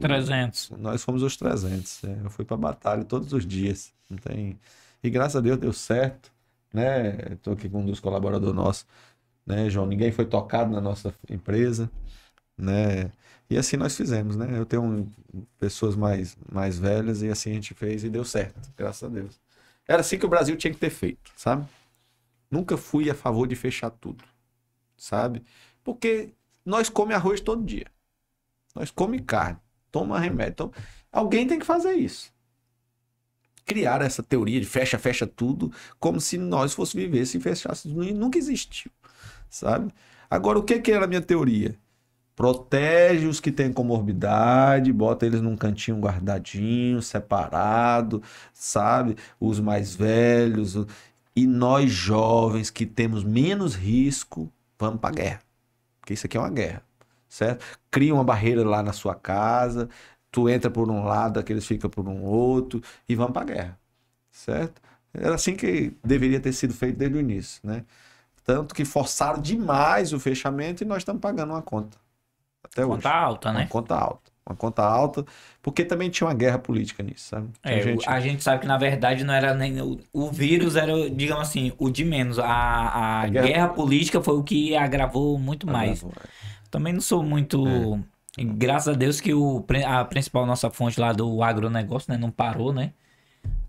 300. Nós fomos os 300. Eu fui para a batalha todos os dias. Não tem... E graças a Deus deu certo, né? Estou aqui com um dos colaboradores nossos, né, João? Ninguém foi tocado na nossa empresa, né? E assim nós fizemos, né? Eu tenho pessoas mais velhas e assim a gente fez e deu certo, graças a Deus. Era assim que o Brasil tinha que ter feito, sabe? Nunca fui a favor de fechar tudo, sabe? Porque nós comemos arroz todo dia. Nós comemos carne, toma remédio. Então, alguém tem que fazer isso. Criar essa teoria de fecha tudo, como se nós fosse viver se fechasse. Nunca existiu, sabe? Agora, o que era a minha teoria? Protege os que têm comorbidade, bota eles num cantinho guardadinho, separado, sabe? Os mais velhos. E nós jovens que temos menos risco, vamos para a guerra. Porque isso aqui é uma guerra, certo? Cria uma barreira lá na sua casa, tu entra por um lado, aqueles ficam por um outro e vamos para a guerra, certo? Era assim que deveria ter sido feito desde o início, né? Tanto que forçaram demais o fechamento e nós estamos pagando uma conta. Até hoje. Conta alta, né? Uma conta alta. Uma conta alta, porque também tinha uma guerra política nisso, sabe? A gente sabe que na verdade não era nem... O vírus era, digamos assim, o de menos. A guerra política foi o que agravou muito mais. Também não sou muito... Graças a Deus que a principal nossa fonte lá do agronegócio, né, não parou, né?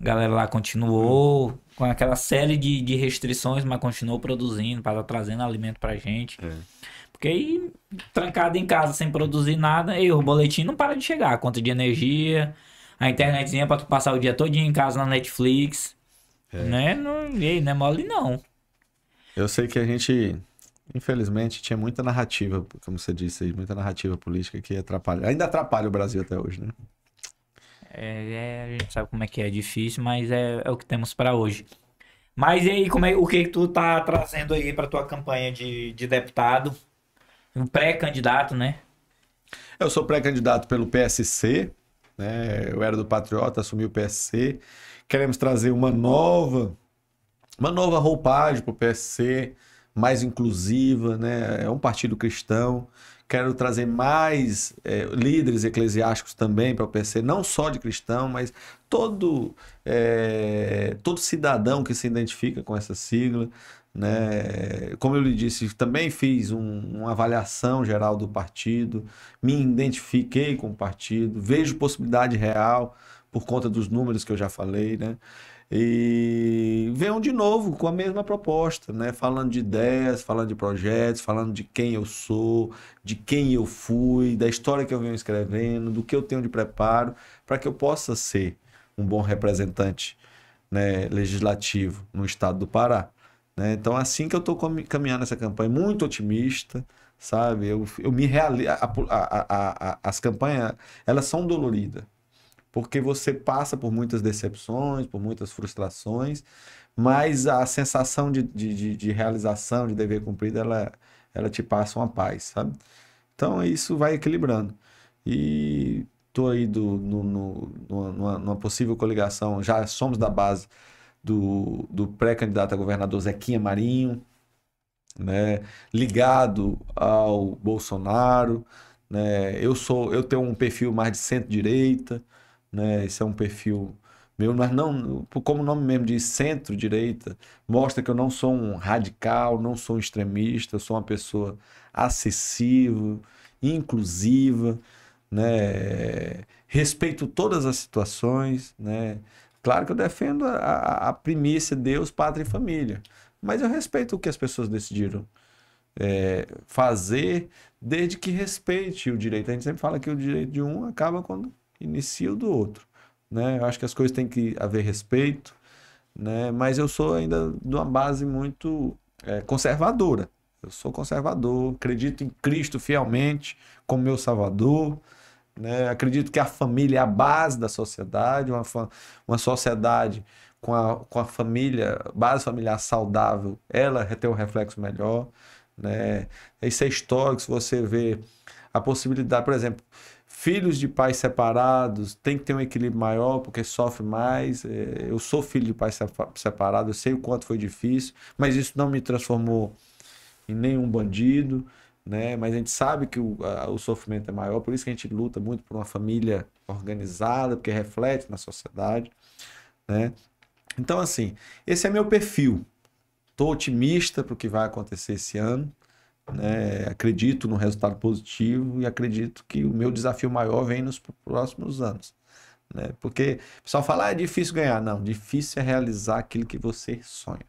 A galera lá continuou com aquela série de restrições, mas continuou produzindo, para trazendo alimento pra gente. Porque aí, trancado em casa sem produzir nada, e o boletim não para de chegar. A conta de energia, a internetzinha pra tu passar o dia todinho em casa na Netflix. Né? Não é mole, não. Eu sei que a gente, infelizmente, tinha muita narrativa, como você disse aí, muita narrativa política que atrapalha. Ainda atrapalha o Brasil até hoje, né? A gente sabe como é que é difícil, mas é o que temos pra hoje. Mas e aí, o que tu tá trazendo aí pra tua campanha de deputado? Um pré-candidato, né? Eu sou pré-candidato pelo PSC, né? Eu era do Patriota, assumi o PSC. Queremos trazer uma nova roupagem para o PSC, mais inclusiva, né? É um partido cristão. Quero trazer mais líderes eclesiásticos também para o PSC, não só de cristão, mas todo cidadão que se identifica com essa sigla, né? Como eu lhe disse, também fiz uma avaliação geral do partido, me identifiquei com o partido, vejo possibilidade real por conta dos números que eu já falei, né? E venham de novo com a mesma proposta, né? Falando de ideias, falando de projetos, falando de quem eu sou, de quem eu fui, da história que eu venho escrevendo, do que eu tenho de preparo, para que eu possa ser um bom representante, né, legislativo no estado do Pará. Né? Então, assim que eu estou caminhando essa campanha, muito otimista, sabe? Eu me realizo. As campanhas, elas são doloridas, porque você passa por muitas decepções, por muitas frustrações, mas a sensação de realização, de dever cumprido, ela te passa uma paz, sabe? Então isso vai equilibrando. E estou aí numa possível coligação, já somos da base do pré-candidato a governador Zequinha Marinho, né, ligado ao Bolsonaro, né, eu tenho um perfil mais de centro-direita, né, esse é um perfil meu, mas não, como o nome mesmo diz, centro-direita, mostra que eu não sou um radical, não sou um extremista, eu sou uma pessoa acessível, inclusiva, né, respeito todas as situações, né, claro que eu defendo a primícia Deus, pátria e família, mas eu respeito o que as pessoas decidiram fazer, desde que respeite o direito. A gente sempre fala que o direito de um acaba quando inicia o do outro, né? Eu acho que as coisas têm que haver respeito, né? Mas eu sou ainda de uma base muito conservadora. Eu sou conservador, acredito em Cristo fielmente como meu Salvador, né? Acredito que a família é a base da sociedade, uma sociedade com a família, base familiar saudável, ela tem um reflexo melhor, né? Isso é histórico, se você vê a possibilidade, por exemplo, filhos de pais separados tem que ter um equilíbrio maior porque sofre mais. Eu sou filho de pai separado, eu sei o quanto foi difícil, mas isso não me transformou em nenhum bandido, né? Mas a gente sabe que o sofrimento é maior, por isso que a gente luta muito por uma família organizada, porque reflete na sociedade, né? Então, assim, esse é meu perfil. Estou otimista para o que vai acontecer esse ano, né? Acredito no resultado positivo e acredito que o meu desafio maior vem nos próximos anos, né? Porque o pessoal fala, é difícil ganhar. Não, difícil é realizar aquilo que você sonha,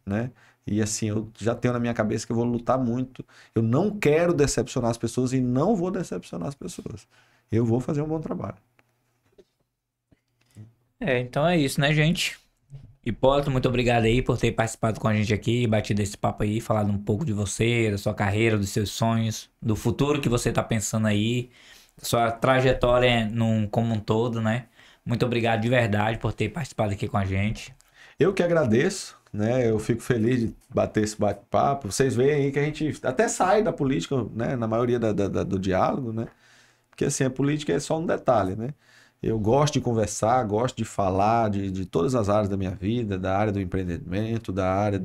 né? E assim, eu já tenho na minha cabeça que eu vou lutar muito. Eu não quero decepcionar as pessoas e não vou decepcionar as pessoas. Eu vou fazer um bom trabalho. Então é isso, né, gente? Hipólito, muito obrigado aí por ter participado com a gente aqui, batido esse papo aí, falado um pouco de você, da sua carreira, dos seus sonhos, do futuro que você tá pensando aí, da sua trajetória como um todo, né? Muito obrigado de verdade por ter participado aqui com a gente. Eu que agradeço, né? Eu fico feliz de bater esse bate-papo. Vocês veem aí que a gente até sai da política, né? Na maioria do diálogo, né? Porque assim, a política é só um detalhe, né? Eu gosto de conversar, gosto de falar de todas as áreas da minha vida, da área do empreendimento, da área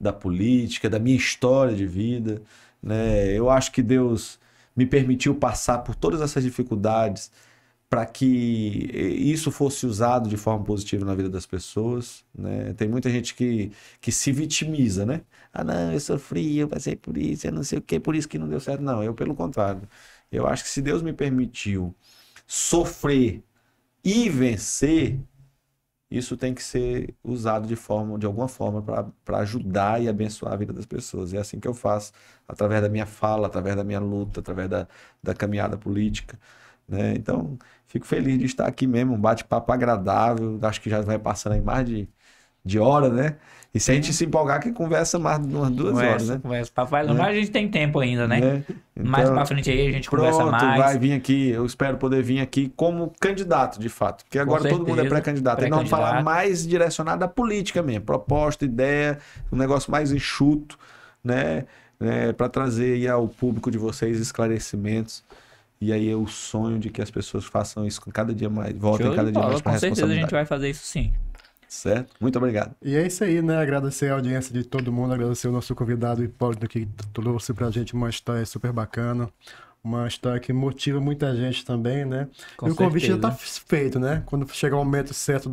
da política, da minha história de vida, né? Eu acho que Deus me permitiu passar por todas essas dificuldades para que isso fosse usado de forma positiva na vida das pessoas, né? Tem muita gente que se vitimiza, né? Ah, não, eu sofri, eu passei por isso, eu não sei o que, por isso que não deu certo. Não, eu pelo contrário. Eu acho que se Deus me permitiu sofrer e vencer, isso tem que ser usado de alguma forma para ajudar e abençoar a vida das pessoas. É assim que eu faço, através da minha fala, através da minha luta, através da caminhada política, né? Então, fico feliz de estar aqui mesmo, um bate-papo agradável, acho que já vai passando aí mais de hora, né? E se a gente se empolgar, que conversa mais de umas 2 horas, né? Conversa, papai, mas a gente tem tempo ainda, né? Então, Mais pra frente aí a gente conversa mais. Vai vir aqui, eu espero poder vir aqui como candidato, de fato. Porque agora todo mundo é pré-candidato. E não falar mais direcionado à política mesmo. Proposta, ideia, um negócio mais enxuto, né? Para trazer aí ao público de vocês esclarecimentos. E aí é o sonho de que as pessoas façam isso com cada dia mais, voltem cada dia mais para a responsabilidade. Com certeza a gente vai fazer isso sim. Certo? Muito obrigado. E é isso aí, né? Agradecer a audiência de todo mundo, agradecer o nosso convidado Hipólito que trouxe pra gente uma história super bacana, uma história que motiva muita gente também, né? E o convite já tá feito, né? Quando chegar o momento certo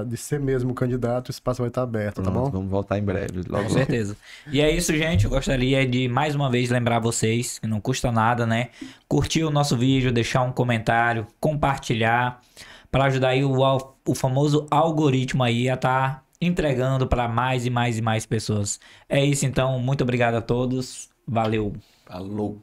de ser mesmo candidato, o espaço vai estar aberto, tá bom? Vamos voltar em breve. Com certeza. E é isso, gente. Eu gostaria de mais uma vez lembrar vocês que não custa nada, né? Curtir o nosso vídeo, deixar um comentário, compartilhar, para ajudar aí o famoso algoritmo aí a estar entregando para mais e mais e mais pessoas. É isso então, muito obrigado a todos. Valeu. Falou.